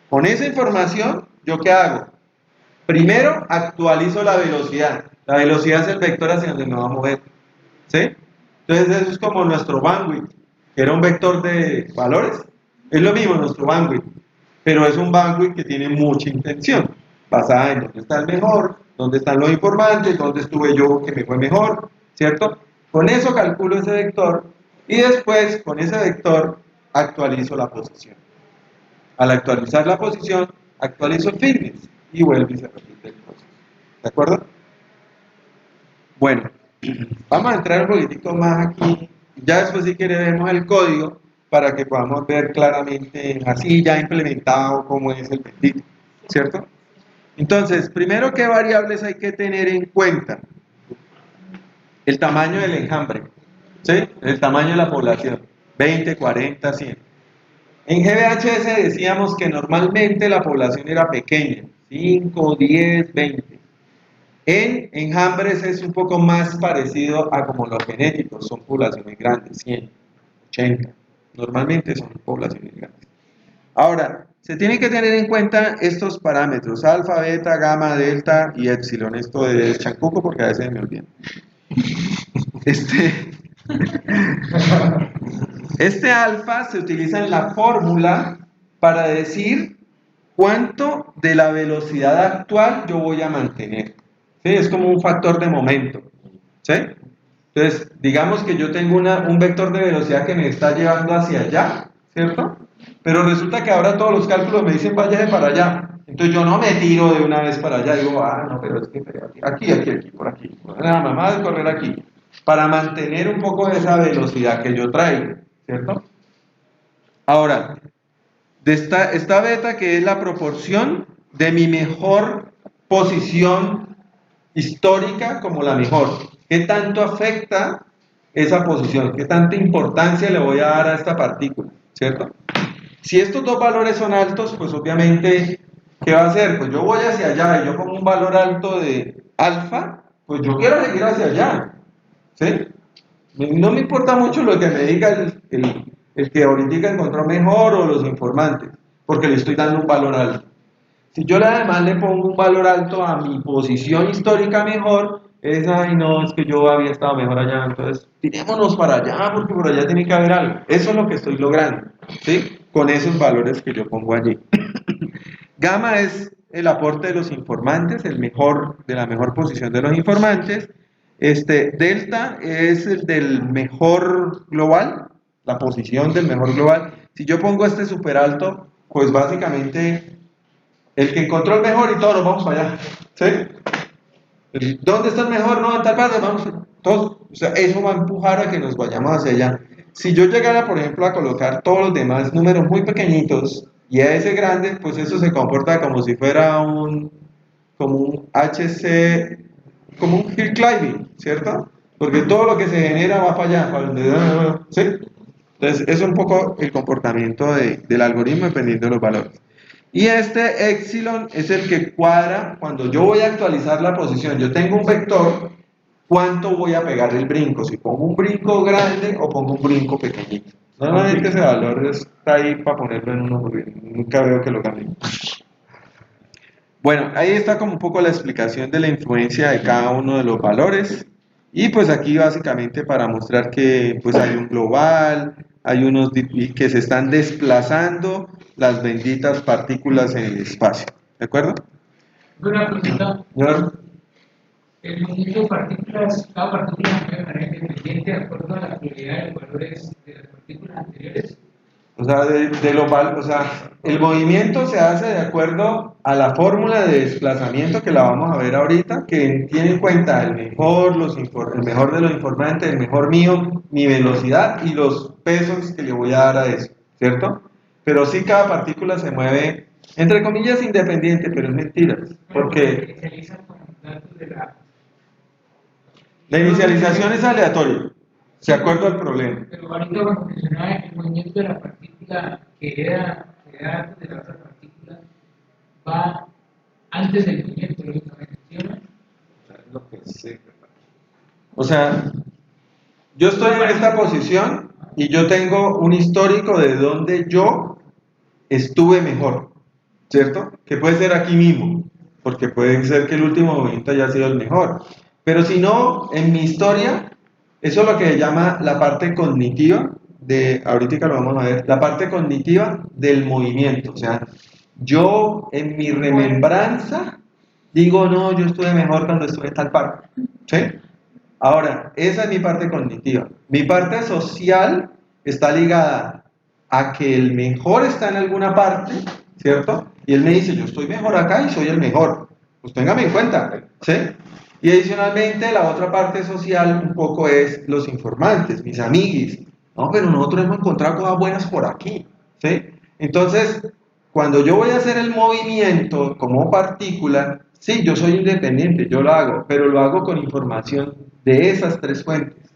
Con esa información, ¿yo qué hago? Primero, actualizo la velocidad. La velocidad es el vector hacia donde me va a mover. ¿Sí? Entonces, eso es como nuestro bandwidth, que era un vector de valores. Es lo mismo nuestro bandwidth, pero es un bandwidth que tiene mucha intención, basada en dónde está el mejor, dónde están los informantes, dónde estuve yo que me fue mejor, ¿cierto? Con eso calculo ese vector y después, con ese vector, actualizo la posición. Al actualizar la posición, actualizo el fitness y vuelve y se repite el proceso. ¿De acuerdo? Bueno, vamos a entrar un poquitico más aquí. Ya después si quiere vemos el código para que podamos ver claramente así ya implementado cómo es el bendito, ¿cierto? Entonces, primero, ¿qué variables hay que tener en cuenta? El tamaño del enjambre, ¿sí? El tamaño de la población, 20, 40, 100. En GBHS decíamos que normalmente la población era pequeña, 5, 10, 20. En enjambres es un poco más parecido a como los genéticos, son poblaciones grandes, 100, 80. Normalmente son poblaciones grandes. Ahora, se tienen que tener en cuenta estos parámetros, alfa, beta, gamma, delta y epsilon. Esto es chancuco porque a veces me olvido. Este alfa se utiliza en la fórmula para decir cuánto de la velocidad actual yo voy a mantener. ¿Sí? Es como un factor de momento. ¿Sí? Entonces, digamos que yo tengo un vector de velocidad que me está llevando hacia allá, ¿cierto? Pero resulta que ahora todos los cálculos me dicen vaya para allá. Entonces yo no me tiro de una vez para allá, digo, no, pero es que aquí, por aquí. La mamá de correr aquí. Para mantener un poco de esa velocidad que yo traigo, ¿cierto? Ahora, de esta beta que es la proporción de mi mejor posición histórica como la mejor. ¿Qué tanto afecta esa posición? ¿Qué tanta importancia le voy a dar a esta partícula? ¿Cierto? Si estos dos valores son altos, pues obviamente, ¿qué va a hacer? Pues yo voy hacia allá y yo pongo un valor alto de alfa, pues yo quiero seguir hacia allá. ¿Sí? No me importa mucho lo que me diga el que ahorita encontró mejor o los informantes, porque le estoy dando un valor alto. Si yo además le pongo un valor alto a mi posición histórica mejor, ay no, es que yo había estado mejor allá, entonces tirémonos para allá porque por allá tiene que haber algo. Eso es lo que estoy logrando, ¿sí? Con esos valores que yo pongo allí. Gamma es el aporte de los informantes, de la mejor posición de los informantes. Delta es el del mejor global, la posición del mejor global. Si yo pongo este súper alto, pues básicamente el que encontró el mejor y todos nos vamos para allá. ¿Sí? ¿Dónde está el mejor? No, en tal parte, vamos todos. O sea, eso va a empujar a que nos vayamos hacia allá. Si yo llegara, por ejemplo, a colocar todos los demás números muy pequeñitos y a ese grande, pues eso se comporta como si fuera como un HC, como un hill climbing, ¿cierto? Porque todo lo que se genera va para allá, para donde, ¿sí? Entonces, es un poco el comportamiento del algoritmo dependiendo de los valores. Y este epsilon es el que cuadra cuando yo voy a actualizar la posición. Yo tengo un vector, ¿cuánto voy a pegar el brinco? Si pongo un brinco grande o pongo un brinco pequeñito. Normalmente ese valor está ahí para ponerlo en uno, porque nunca veo que lo cambien. Bueno, ahí está como un poco la explicación de la influencia de cada uno de los valores. Y pues aquí básicamente para mostrar que pues hay un global, hay unos que se están desplazando las benditas partículas en el espacio. ¿De acuerdo? Una pregunta. Señor. El movimiento de partículas, cada partícula puede manera independiente de acuerdo a la probabilidad de los valores de las partículas anteriores. O sea, el movimiento se hace de acuerdo a la fórmula de desplazamiento que la vamos a ver ahorita, que tiene en cuenta el mejor de los informantes, el mejor mío, mi velocidad y los pesos que le voy a dar a eso, ¿cierto? Pero sí cada partícula se mueve, entre comillas, independiente, pero es mentira, porque la inicialización es aleatoria, de acuerdo al problema. Pero ahorita cuando mencionaba el movimiento de la partícula que era antes de la otra partícula, va antes del movimiento, lógicamente, ¿sí o no? Es lo que sé. O sea, yo estoy en esta posición y yo tengo un histórico de donde yo estuve mejor, ¿cierto? Que puede ser aquí mismo, porque puede ser que el último movimiento haya sido el mejor. Pero si no, en mi historia, eso es lo que se llama la parte cognitiva ahorita lo vamos a ver, la parte cognitiva del movimiento. O sea, yo en mi remembranza digo, no, yo estuve mejor cuando estuve en tal parte, ¿sí? Ahora, esa es mi parte cognitiva. Mi parte social está ligada a que el mejor está en alguna parte, ¿cierto? Y él me dice, yo estoy mejor acá y soy el mejor. Pues téngame en cuenta, ¿sí? Y adicionalmente, la otra parte social un poco es los informantes, mis amiguis. No, pero nosotros hemos encontrado cosas buenas por aquí, ¿sí? Entonces, cuando yo voy a hacer el movimiento como partícula, sí, yo soy independiente, yo lo hago, pero lo hago con información de esas tres fuentes,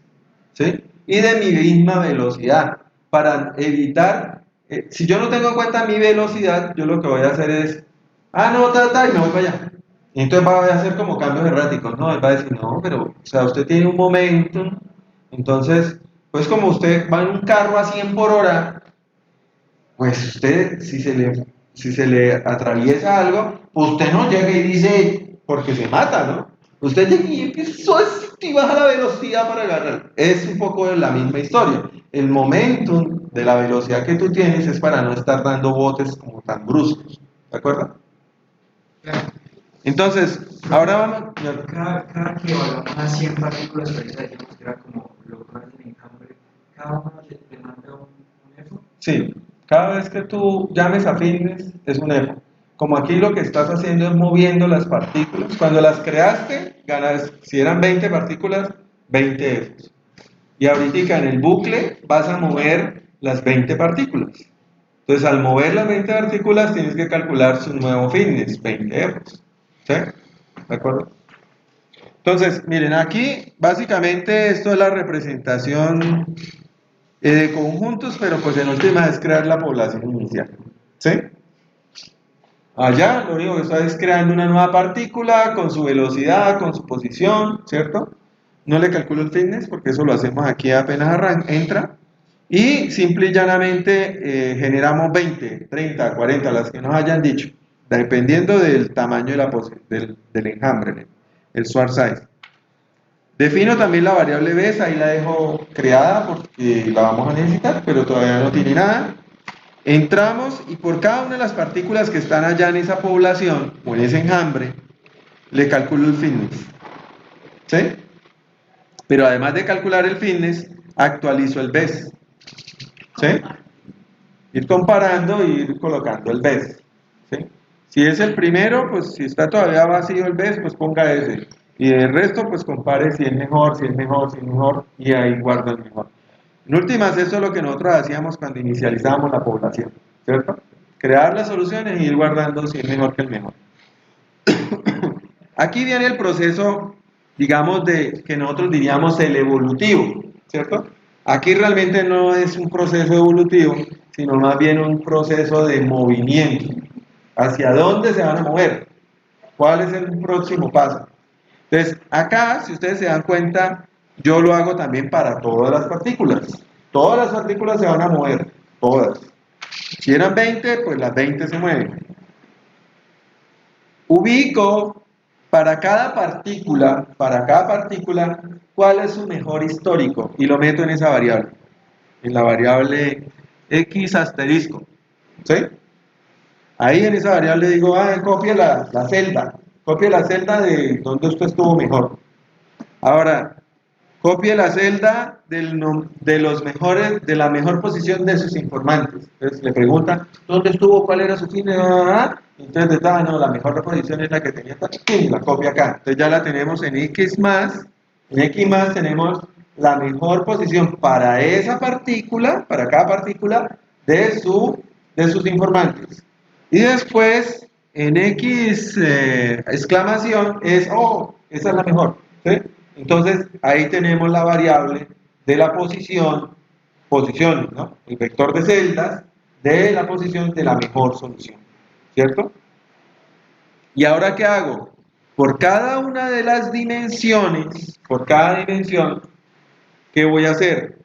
¿sí? Y de mi misma velocidad, para evitar, si yo no tengo en cuenta mi velocidad, yo lo que voy a hacer es, no, y me voy para allá. Y entonces va a hacer como cambios erráticos, ¿no? Él va a decir, no, pero, o sea, usted tiene un momento, entonces, pues como usted va en un carro a 100 por hora, pues usted, si se le Si se le atraviesa algo, usted no llega y dice, porque se mata, ¿no? Usted llega y empieza y baja la velocidad para agarrar. Es un poco de la misma historia. El momentum de la velocidad que tú tienes es para no estar dando botes como tan bruscos. ¿De acuerdo? Claro. Entonces, ahora vamos... Cada que evaluamos a 100 partículas, por eso decíamos que era como lograr el enjambre, cada uno le manda un EFO. Sí, cada vez que tú llames a fitness es un EFO. Como aquí lo que estás haciendo es moviendo las partículas. Cuando las creaste, ganas, si eran 20 partículas, 20 EFOs. Y ahorita en el bucle vas a mover las 20 partículas. Entonces, al mover las 20 partículas, tienes que calcular su nuevo fitness, 20 EFOs. ¿Sí? ¿De acuerdo? Entonces, miren, aquí básicamente esto es la representación de conjuntos, pero pues en última es crear la población inicial. ¿Sí? Allá lo único que está es creando una nueva partícula con su velocidad, con su posición, ¿cierto? No le calculo el fitness porque eso lo hacemos aquí apenas entra. Y simple y llanamente generamos 20, 30, 40, las que nos hayan dicho, dependiendo del tamaño de del enjambre, el sword size. Defino también la variable base, ahí la dejo creada porque la vamos a necesitar, pero todavía no tiene nada. Entramos y por cada una de las partículas que están allá en esa población o en ese enjambre, le calculo el fitness. ¿Sí? Pero además de calcular el fitness, actualizo el base. ¿Sí? Ir comparando e ir colocando el base. ¿Sí? Si es el primero, pues si está todavía vacío el base, pues ponga ese. Y el resto, pues compare si es mejor, si es mejor, si es mejor, y ahí guarda el mejor. En últimas, eso es lo que nosotros hacíamos cuando inicializábamos la población, ¿cierto? Crear las soluciones y ir guardando si es mejor que el mejor. Aquí viene el proceso, digamos, de que nosotros diríamos el evolutivo, ¿cierto? Aquí realmente no es un proceso evolutivo, sino más bien un proceso de movimiento. ¿Hacia dónde se van a mover? ¿Cuál es el próximo paso? Entonces, acá, si ustedes se dan cuenta, yo lo hago también para todas las partículas. Todas las partículas se van a mover, todas. Si eran 20, pues las 20 se mueven. Ubico para cada partícula, cuál es su mejor histórico y lo meto en esa variable, en la variable x asterisco. ¿Sí? Ahí en esa variable digo, copia la celda de donde usted estuvo mejor. Ahora, copie la celda de los mejores, de la mejor posición de sus informantes. Entonces le preguntan, ¿dónde estuvo? ¿Cuál era su fin? Entonces, no, la mejor posición es la que tenía, la copia acá. Entonces ya la tenemos en X más, en X más tenemos la mejor posición para esa partícula, para cada partícula de sus informantes. Y después, en X exclamación, esa es la mejor. ¿Sí? Entonces, ahí tenemos la variable de la posiciones, ¿no? El vector de celdas de la posición de la mejor solución, ¿cierto? ¿Y ahora qué hago? Por cada una de las dimensiones, por cada dimensión, ¿qué voy a hacer?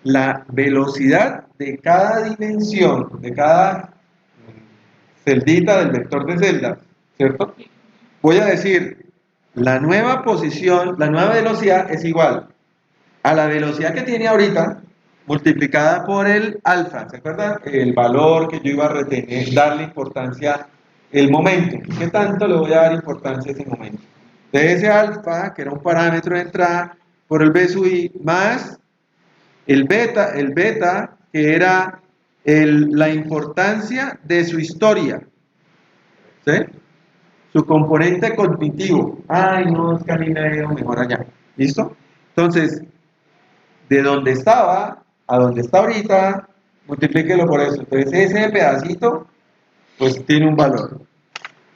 La velocidad de cada dimensión, de cada celdita del vector de celdas, ¿cierto? Voy a decir, la nueva posición, la nueva velocidad es igual a la velocidad que tiene ahorita multiplicada por el alfa, ¿se acuerdan? El valor que yo iba a retener, darle importancia, el momento. ¿Qué tanto le voy a dar importancia a ese momento? De ese alfa, que era un parámetro de entrada, por el b sub i, más el beta, que era la importancia de su historia, ¿sí? Su componente cognitivo. No, es que a mí me ha ido mejor allá. ¿Listo? Entonces, de donde estaba a donde está ahorita, multiplíquelo por eso. Entonces, ese pedacito, pues tiene un valor.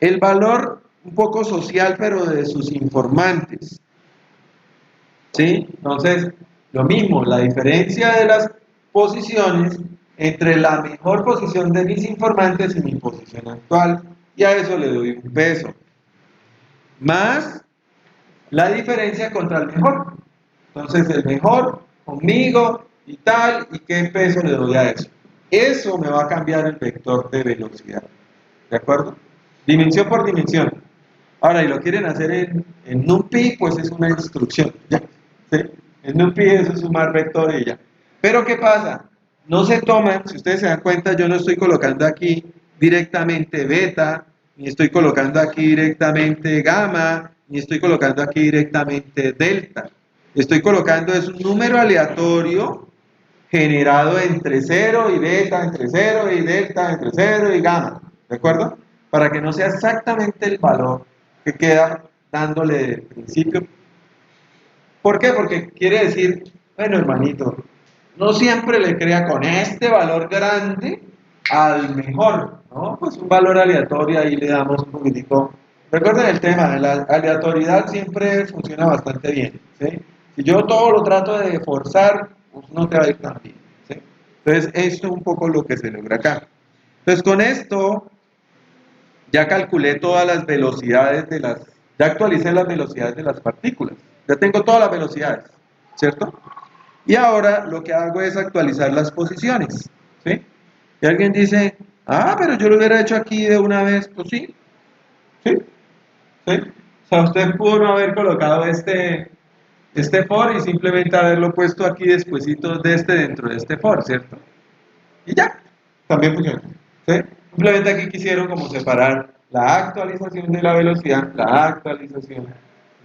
El valor un poco social, pero de sus informantes. ¿Sí? Entonces, lo mismo, la diferencia de las posiciones entre la mejor posición de mis informantes y mi posición actual. Y a eso le doy un peso. Más la diferencia contra el mejor. Entonces, el mejor conmigo y tal, ¿y qué peso le doy a eso? eso me va a cambiar el vector de velocidad. ¿De acuerdo? Dimensión por dimensión. Ahora, y lo quieren hacer en NumPy, pues es una instrucción. ¿Ya? ¿Sí? En NumPy eso es sumar vector y ya. Pero ¿qué pasa? No se toman, si ustedes se dan cuenta, yo no estoy colocando aquí directamente beta, ni estoy colocando aquí directamente gamma, ni estoy colocando aquí directamente delta. Estoy colocando es un número aleatorio generado entre 0 y beta, entre 0 y delta, entre 0 y gamma. ¿De acuerdo? Para que no sea exactamente el valor que queda dándole de principio. ¿Por qué? Porque quiere decir, bueno, hermanito, no siempre le crea con este valor grande al mejor, ¿no? Pues un valor aleatorio, ahí le damos un poquitico. Recuerden el tema, la aleatoriedad siempre funciona bastante bien, ¿sí? Si yo todo lo trato de forzar, pues no te va a ir tan bien, ¿sí? Entonces, esto es un poco lo que se logra acá. Entonces, con esto, ya calculé todas las velocidades ya actualicé las velocidades de las partículas, ya tengo todas las velocidades, ¿cierto? Y ahora lo que hago es actualizar las posiciones, ¿sí? Y alguien dice, ah, pero yo lo hubiera hecho aquí de una vez, pues sí, sí, sí. O sea, usted pudo no haber colocado este for y simplemente haberlo puesto aquí despuesito de dentro de este for, ¿cierto? Y ya, también funciona, ¿sí? Simplemente aquí quisieron como separar la actualización de la velocidad, la actualización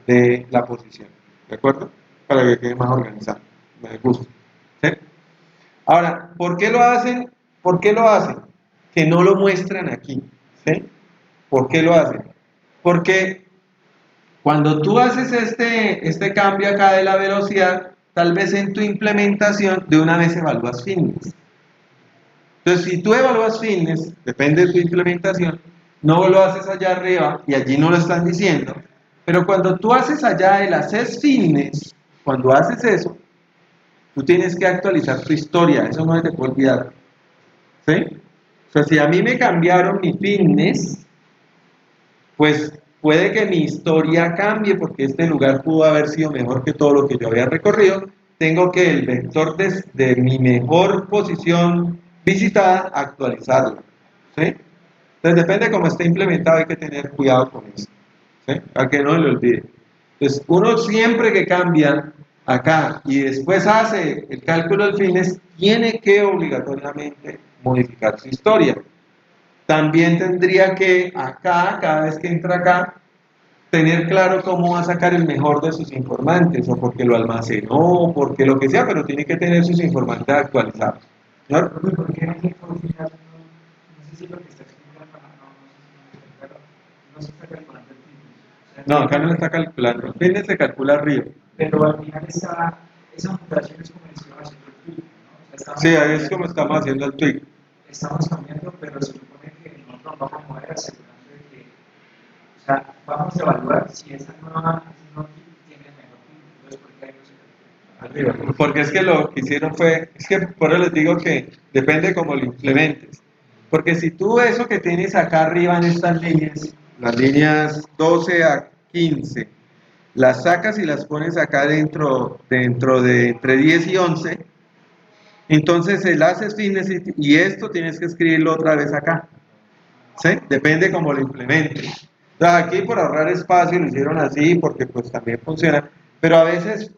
de la posición, ¿de acuerdo? Para que quede más organizado, me gusta, ¿sí? Ahora, ¿por qué lo hacen? ¿Por qué lo hacen? Que no lo muestran aquí, ¿sí? ¿Por qué lo hacen? Porque cuando tú haces este cambio acá de la velocidad, tal vez en tu implementación de una vez evalúas fitness. Entonces, si tú evalúas fitness, depende de tu implementación, no lo haces allá arriba y allí no lo están diciendo, pero cuando tú haces allá el assess fitness, cuando haces eso, tú tienes que actualizar tu historia, eso no se te puede olvidar, ¿sí? O sea, si a mí me cambiaron mi fitness, pues puede que mi historia cambie porque este lugar pudo haber sido mejor que todo lo que yo había recorrido. Tengo que el vector de mi mejor posición visitada actualizarlo, ¿sí? Entonces depende de cómo esté implementado, hay que tener cuidado con eso, ¿sí? Para que no lo olvide. Entonces uno siempre que cambia acá y después hace el cálculo del fitness, tiene que obligatoriamente modificar su historia. También tendría que acá, cada vez que entra acá, tener claro cómo va a sacar el mejor de sus informantes, o porque lo almacenó, o porque lo que sea, pero tiene que tener sus informantes actualizados. ¿No? ¿Por qué aquí por final no sé si lo que está explicando no se está calculando el fitness? No, acá no se está calculando. El fitness se calcula arriba. Pero al final esa mutación es como decía haciendo el tweak, ¿no? O sea, Sí, ahí es como estamos haciendo el tweak. estamos cambiando, pero se supone que nosotros vamos a mover asegurando de que, o sea, vamos a evaluar si esa nueva no tiene mejor tipo, entonces ¿por qué ahí no se calcula? Arriba. Porque es que lo que hicieron fue, es que por eso les digo que depende cómo lo implementes. Porque si tú eso que tienes acá arriba en estas líneas, las líneas 12 a 15, las sacas y las pones acá dentro de entre 10 y 11, entonces el haces fitness y esto tienes que escribirlo otra vez acá, ¿sí? Depende cómo lo implementes. Entonces aquí por ahorrar espacio lo hicieron así porque pues también funciona, pero a veces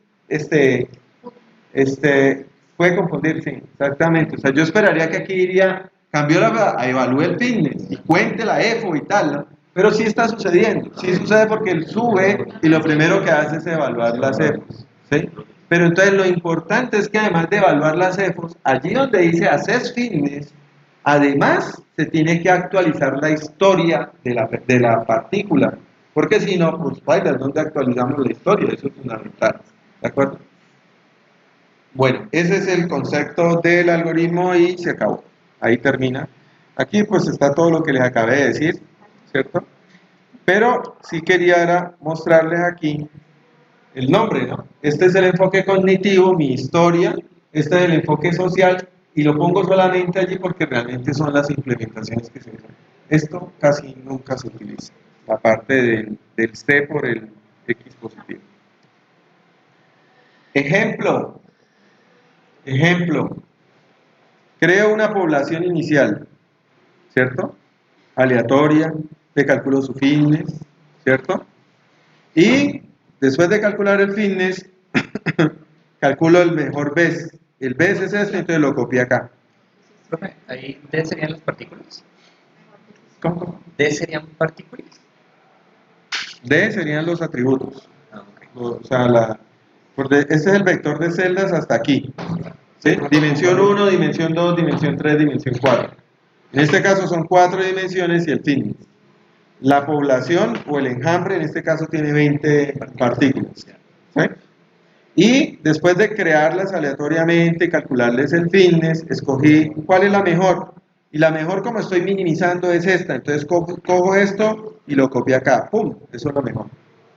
puede confundir, sí, exactamente. O sea, yo esperaría que aquí diría, cambió evalúe el fitness y cuente la EFO y tal, ¿no? Pero sí está sucediendo, sí sucede porque él sube y lo primero que hace es evaluar las EFOs, ¿sí? Pero entonces lo importante es que además de evaluar las EFOs, allí donde dice Assess Fitness, además se tiene que actualizar la historia de la partícula, porque si no, pues vaya, ¿dónde actualizamos la historia? Eso es fundamental, ¿de acuerdo? Bueno, ese es el concepto del algoritmo y se acabó. Ahí termina. Aquí pues está todo lo que les acabé de decir, ¿cierto? Pero sí quería era mostrarles aquí el nombre, ¿no? Este es el enfoque cognitivo, mi historia, este es el enfoque social y lo pongo solamente allí porque realmente son las implementaciones que se usan. Esto casi nunca se utiliza, la parte del C por el X positivo. Ejemplo. Creo una población inicial, ¿cierto? Aleatoria, le calculo su fitness, ¿cierto? Y después de calcular el fitness, calculo el mejor BES. El BES es este, entonces lo copié acá. Profe, ahí D serían las partículas. ¿Cómo? D serían partículas. D serían los atributos. Ah, ok. O sea, este es el vector de celdas hasta aquí. ¿Sí? Dimensión 1, dimensión 2, dimensión 3, dimensión 4. En este caso son 4 dimensiones y el fitness. La población o el enjambre en este caso tiene 20 partículas. ¿Sí? Y después de crearlas aleatoriamente, calcularles el fitness, escogí cuál es la mejor. Y la mejor, como estoy minimizando, es esta. Entonces cojo esto y lo copio acá. ¡Pum! Eso es lo mejor.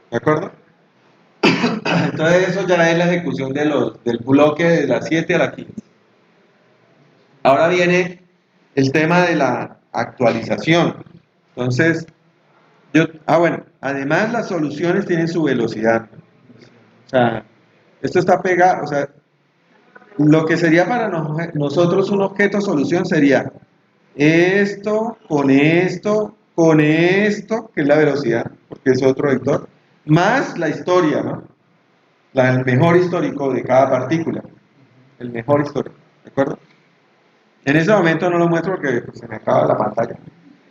¿De acuerdo? Entonces eso ya es la ejecución del bloque de la 7 a la 15. Ahora viene el tema de la actualización. Entonces, bueno, además las soluciones tienen su velocidad. O sea, esto está pegado, o sea, lo que sería para nosotros un objeto solución sería esto, que es la velocidad, porque es otro vector, más la historia, ¿no? El mejor histórico de cada partícula. El mejor histórico, ¿de acuerdo? En ese momento no lo muestro porque pues, se me acaba la pantalla.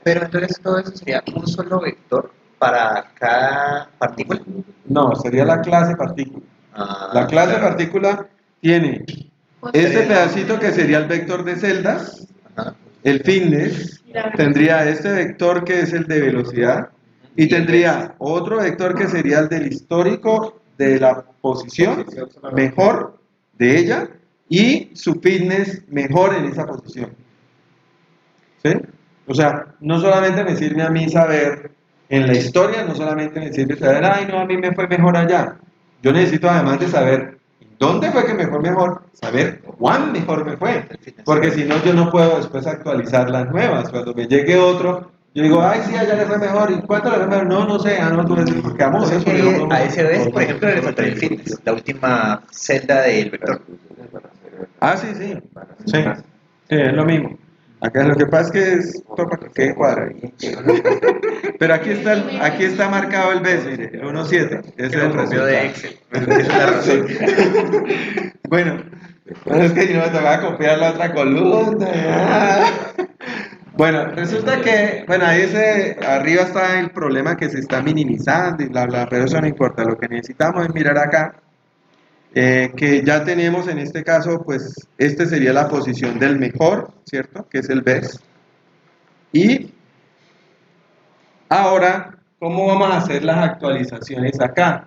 Pero entonces todo eso sería un solo vector para cada partícula. No, sería la clase partícula. Ah, La clase claro. partícula tiene este pedacito que sería el vector de celdas, Ajá. el fitness, tendría este vector que es el de velocidad, y tendría otro vector que sería el del histórico de la posición mejor de ella, y su fitness mejor en esa posición. ¿Sí? O sea, no solamente me sirve a mí saber en la historia, no solamente me sirve saber, ay, no, a mí me fue mejor allá. Yo necesito además de saber dónde fue que me fue mejor, saber cuán mejor me fue. Porque si no, yo no puedo después actualizar las nuevas. Cuando me llegue otro, yo digo, ay, sí, allá le fue mejor. ¿Y cuánto le fue mejor? No, no sé, no, tú decís, porque vamos O sea eso. que a ese vez, por ejemplo, le faltaría el fitness, la última celda del vector. Ah, sí, sí. Sí, sí, es lo mismo. Acá lo que pasa es que es todo para que quede cuadradito. Pero aquí está marcado el BES, mire, el 1.7. Ese es el Copió resultado. de Excel. Esa es la razón. Bueno, es que yo me tocaba copiar la otra columna. Bueno, resulta que, bueno, arriba está el problema que se está minimizando y bla, bla, pero eso no importa. Lo que necesitamos es mirar acá, que ya tenemos en este caso, pues, este sería la posición del mejor, ¿cierto? Que es el BES. Y ahora, ¿cómo vamos a hacer las actualizaciones acá?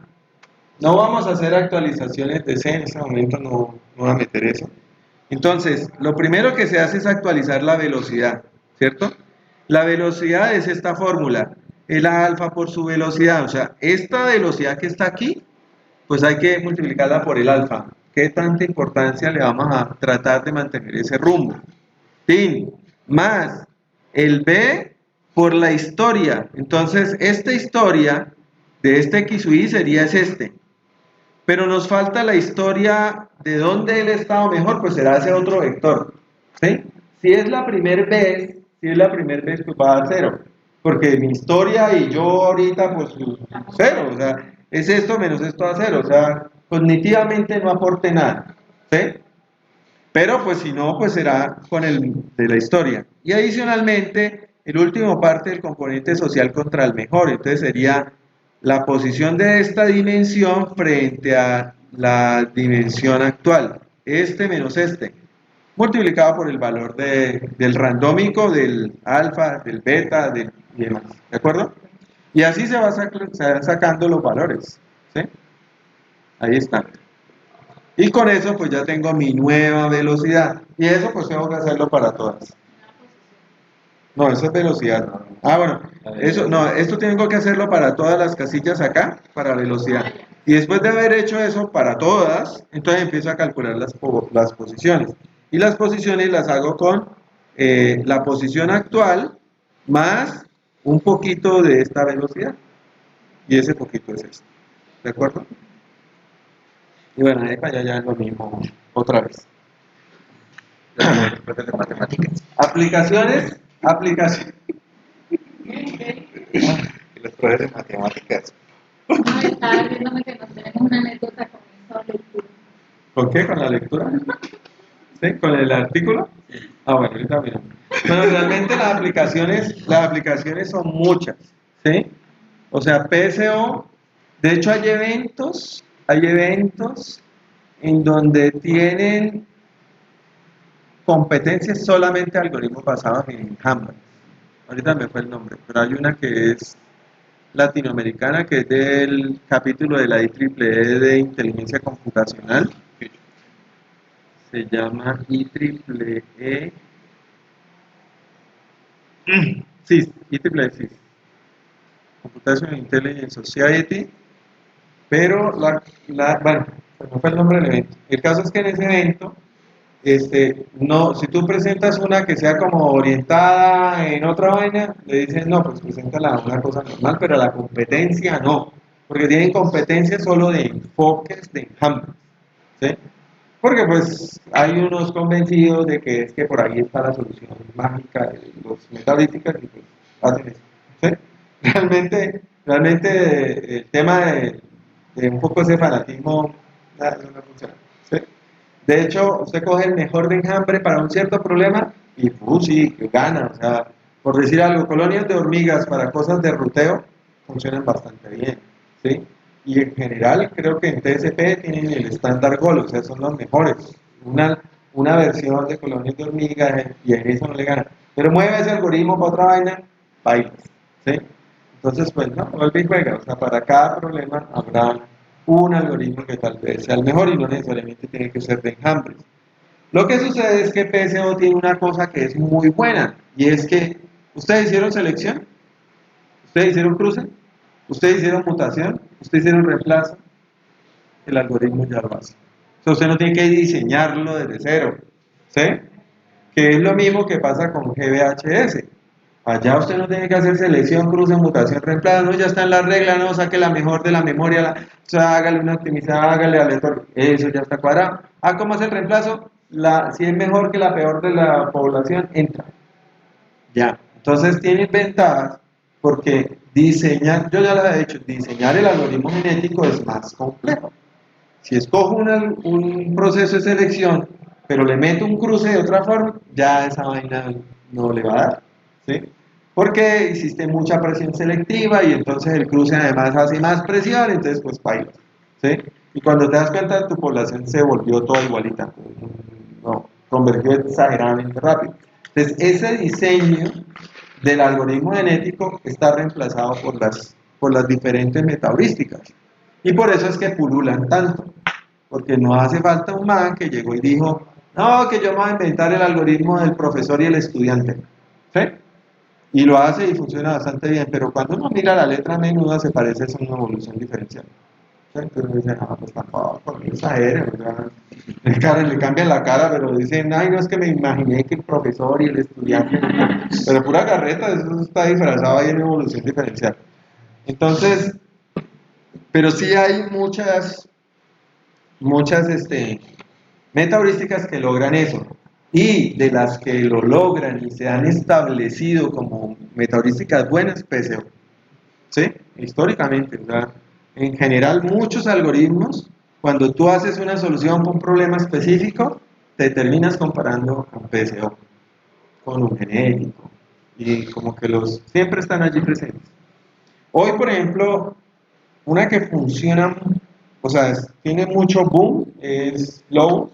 No vamos a hacer actualizaciones de C, en este momento no voy a meter eso. Entonces, lo primero que se hace es actualizar la velocidad, ¿cierto? La velocidad es esta fórmula, el alfa por su velocidad, o sea, esta velocidad que está aquí, pues hay que multiplicarla por el alfa. ¿Qué tanta importancia le vamos a tratar de mantener ese rumbo? Tin, más el B por la historia. Entonces, esta historia de este X y Y sería este. Pero nos falta la historia de dónde él estaba mejor, pues será ese otro vector. ¿Sí? Si es la primer vez, pues va a dar 0. Porque mi historia y yo ahorita, pues 0. O sea, es esto menos esto a 0. O sea, cognitivamente no aporte nada. ¿Sí? Pero pues si no, pues será con el de la historia. Y adicionalmente, el último parte del componente social contra el mejor. Entonces sería la posición de esta dimensión frente a la dimensión actual. Este menos este. Multiplicado por el valor del randómico, del alfa, del beta, y demás. ¿De acuerdo? Y así se van sacando los valores. ¿Sí? Ahí está. Y con eso pues ya tengo mi nueva velocidad. Y eso pues tengo que hacerlo para todas. No, eso es velocidad. Ah, bueno, eso, no, esto tengo que hacerlo para todas las casillas acá, para velocidad. Y después de haber hecho eso para todas, entonces empiezo a calcular las posiciones. Y las posiciones las hago con la posición actual más un poquito de esta velocidad. Y ese poquito es esto. ¿De acuerdo? Y bueno, ahí para allá ya es lo mismo otra vez. Los profes de matemáticas. Aplicaciones. Y los profes de matemáticas. No, estaba viéndome que nos tenemos una anécdota con esa lectura. ¿Con qué? ¿Con la lectura? ¿Sí? ¿Con el artículo? Ah, bueno, ahorita miramos. Bueno, realmente las aplicaciones son muchas, ¿sí? O sea, PSO, de hecho hay eventos en donde tienen competencias solamente algoritmos basados en Enjambres. Ahorita me fue el nombre, pero hay una que es latinoamericana, que es del capítulo de la IEEE de inteligencia computacional. Se llama IEEE. Sí, IEEE, sí. Computational Intelligence Society. Pero bueno, no fue el nombre del evento. El caso es que en ese evento, no, si tú presentas una que sea como orientada en otra vaina, le dicen, no, pues preséntala una cosa normal, pero la competencia no, porque tienen competencia solo de enfoques de enjambres, ¿sí? Porque pues hay unos convencidos de que es que por ahí está la solución mágica de los metalíticos y pues hacen eso, ¿sí? Realmente el tema de un poco ese fanatismo no funciona, ¿sí? De hecho, usted coge el mejor de enjambre para un cierto problema y sí, que gana. O sea, por decir algo, colonias de hormigas para cosas de ruteo funcionan bastante bien, ¿sí? Y en general creo que en TSP tienen el estándar Goal, o sea, son los mejores. Una versión de colonias de hormigas y en eso no le gana. Pero mueve ese algoritmo para otra vaina, bailas, ¿sí? Entonces, pues no, vuelve y juega. O sea, para cada problema habrá un algoritmo que tal vez sea el mejor y no necesariamente tiene que ser de enjambres. Lo que sucede es que PSO tiene una cosa que es muy buena y es que ustedes hicieron selección, ustedes hicieron cruce, ustedes hicieron mutación, ustedes hicieron reemplazo, el algoritmo ya lo hace. O sea, usted no tiene que diseñarlo desde cero, ¿sí? Que es lo mismo que pasa con GBHS. Allá usted no tiene que hacer selección, cruce, mutación, reemplazo, no, ya está en la regla, no, saque la mejor de la memoria, o sea, hágale una optimizada, hágale aleatorio, eso ya está cuadrado. Ah, ¿cómo es el reemplazo? Si es mejor que la peor de la población, entra. Ya, entonces tiene ventajas porque diseñar, yo ya lo he dicho, diseñar el algoritmo genético es más complejo. Si escojo un proceso de selección, pero le meto un cruce de otra forma, ya esa vaina no le va a dar, ¿sí? Porque existe mucha presión selectiva y entonces el cruce además hace más presión, entonces pues bailas, ¿sí? Y cuando te das cuenta, tu población se volvió toda igualita, no, convergió exageradamente rápido. Entonces ese diseño del algoritmo genético está reemplazado por las diferentes metaheurísticas. Y por eso es que pululan tanto, porque no hace falta un man que llegó y dijo, no, que yo me voy a inventar el algoritmo del profesor y el estudiante, ¿sí? Y lo hace y funciona bastante bien, pero cuando uno mira la letra menuda se parece a una evolución diferencial. ¿Sí? Entonces dicen, no, pues tampoco, no exageren, le cambian la cara, pero dicen, ay, no, es que me imaginé que el profesor y el estudiante, pero pura carreta, eso está disfrazado ahí en evolución diferencial. Entonces, pero sí hay muchas metaheurísticas que logran eso. Y de las que lo logran y se han establecido como metaheurísticas buenas, PSO. ¿Sí? Históricamente, o sea, en general muchos algoritmos, cuando tú haces una solución para un problema específico, te terminas comparando con PSO, con un genético, y como que los siempre están allí presentes. Hoy, por ejemplo, una que funciona, o sea, tiene mucho boom, es Lobos,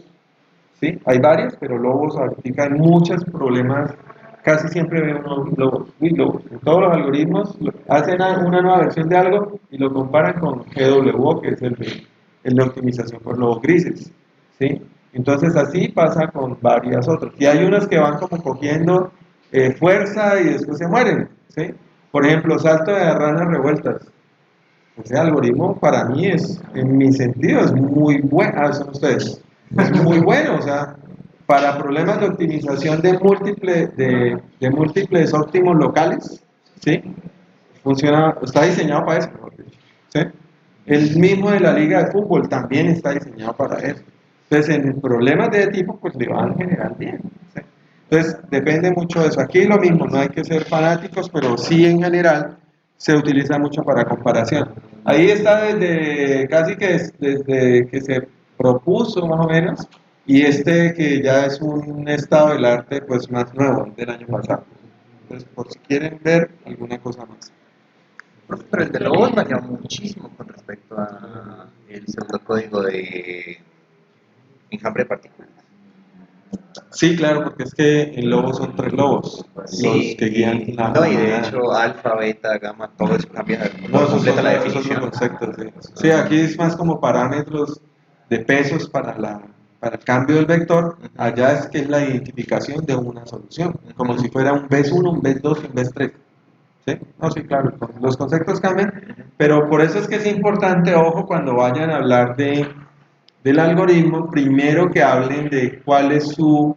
¿sí? Hay varias, pero Lobos aplica muchos problemas, casi siempre veo unos Lobos, Lobos. En todos los algoritmos hacen una nueva versión de algo y lo comparan con GWO, que es el de optimización por lobos grises, ¿sí? Entonces así pasa con varias otras. Y hay unas que van como cogiendo fuerza y después se mueren, ¿sí? Por ejemplo, salto de ranas revueltas. Ese algoritmo para mí es, en mi sentido, es muy bueno, son ustedes, es muy bueno, o sea, para problemas de optimización de múltiples óptimos locales, ¿sí? Funciona, está diseñado para eso, mejor dicho, ¿sí? El mismo de la liga de fútbol también está diseñado para eso, Entonces, en problemas de tipo, pues le van a generar bien. ¿Sí? Entonces, depende mucho de eso. Aquí lo mismo, no hay que ser fanáticos, pero sí en general se utiliza mucho para comparación. Ahí está desde casi que desde que se propuso más o menos, y este que ya es un estado del arte pues más nuevo del año pasado. Entonces, por si quieren ver alguna cosa más. Profe, pero el de Lobos varió muchísimo con respecto a el pseudocódigo de enjambre de partículas. Sí, claro, porque es que el lobo son 3 lobos, Sí, los que guían la no, y de manada. hecho alfa, beta, gamma, todo eso cambia No, por esos completa son la esos definición. otros conceptos. Sí. Sí, aquí es más como parámetros de pesos para el cambio del vector. Allá es que es la identificación de una solución, como si fuera un vez 1, un vez 2 y un vez 3. ¿Sí? No, sí, claro, los conceptos cambian, pero por eso es que es importante, ojo, cuando vayan a hablar del algoritmo, primero que hablen de cuál es su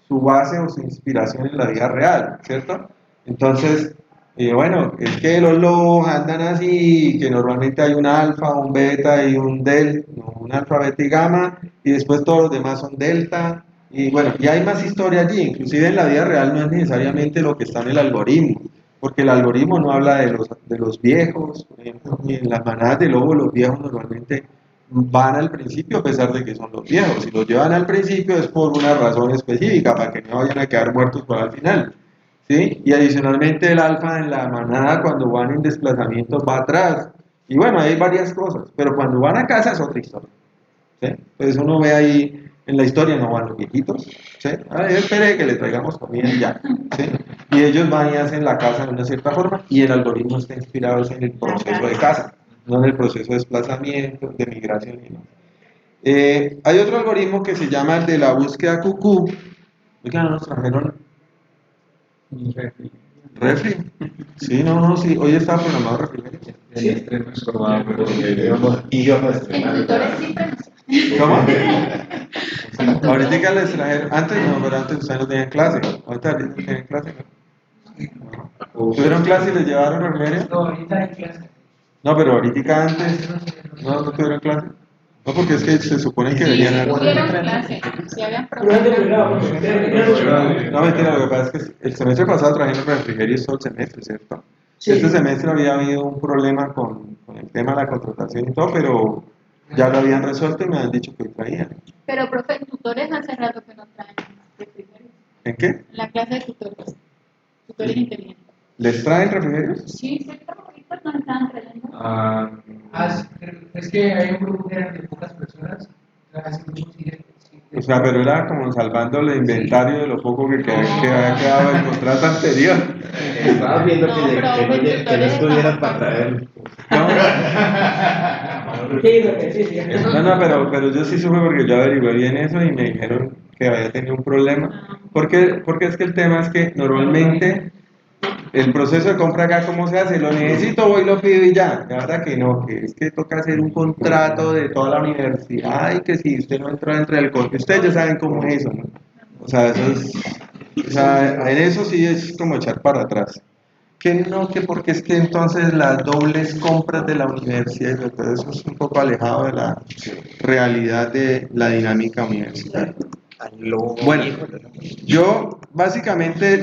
base o su inspiración en la vida real, ¿cierto? Entonces, bueno, es que los lobos andan así, que normalmente hay un alfa, un beta y un delta, no, un alfa, beta y gamma, y después todos los demás son delta, y bueno, y hay más historia allí, inclusive en la vida real no es necesariamente lo que está en el algoritmo, porque el algoritmo no habla de los viejos, por ejemplo, ni en las manadas de lobos los viejos normalmente van al principio a pesar de que son los viejos. Si los llevan al principio es por una razón específica, para que no vayan a quedar muertos para el final. ¿Sí? Y adicionalmente el alfa en la manada cuando van en desplazamiento va atrás. Y bueno, hay varias cosas, pero cuando van a casa es otra historia. ¿Sí? Entonces uno ve ahí en la historia, no van los viejitos. ¿Sí? Ay, espere que le traigamos comida y ya. ¿Sí? Y ellos van y hacen la casa de una cierta forma y el algoritmo está inspirado en el proceso de casa, no en el proceso de desplazamiento, de migración y demás. Hay otro algoritmo que se llama el de la búsqueda QQ. Oigan, no nos trajeron refri. Sí, no, no, sí. Hoy estaba programado refrigerio. El estreno es probado, pero íbamos a estrenar. El tutor es siempre. ¿Cómo? Ahorita les trajeron, antes no, pero antes ustedes no tenían clase. Ahorita no tienen clase. ¿No? ¿Tuvieron clase y les llevaron refrigerio? No, ahorita hay clase. No, pero ahorita antes, no tuvieron clase. No, porque es que se supone que Sí, venían sí a... tuvieron clase, si habían programado. No, mentira, lo que pasa es que el semestre pasado trajeron refrigerios todo el semestre, ¿cierto? Sí. Este semestre había habido un problema con el tema de la contratación y todo, pero ya lo habían resuelto y me han dicho que traían. Pero, profe, tutores hace rato que no traen refrigerio. ¿En qué? En la clase de tutores inteligentes. ¿Les traen refrigerios? Sí, cierto, ahorita no estaban trayendo. Es que hay un grupo que era de pocas personas, hace mucho tiempo. O sea, pero era como salvando el inventario de lo poco que había quedado del contrato anterior. Estabas viendo No, que pero no estuvieras para traer. Pero yo sí supe porque yo averigué bien eso y me dijeron que había tenido un problema. Porque es que el tema es que normalmente el proceso de compra acá, ¿cómo se hace? Lo necesito, voy, lo pido y ya. La verdad que no, que es que toca hacer un contrato de toda la universidad y que si usted no entra dentro del contrato, ustedes ya saben cómo es eso, ¿no? O sea, eso es, o sea, en eso sí es como echar para atrás. Que no, que porque es que entonces las dobles compras de la universidad, entonces eso es un poco alejado de la realidad de la dinámica universitaria. Bueno, yo básicamente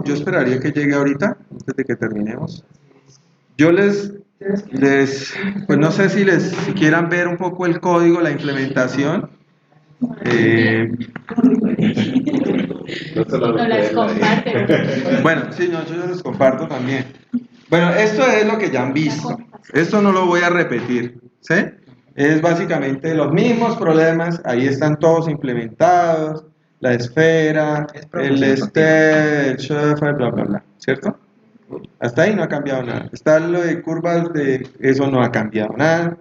yo esperaría que llegue ahorita, antes de que terminemos. Yo pues no sé si quieran ver un poco el código, la implementación. No las comparten. Bueno, sí, no, yo los comparto también. Bueno, esto es lo que ya han visto. Esto no lo voy a repetir, ¿sí? Es básicamente los mismos problemas, ahí están todos implementados, la esfera, el el shepherd, bla, bla, bla, ¿cierto? Hasta ahí no ha cambiado nada. Está lo de curvas, eso no ha cambiado nada.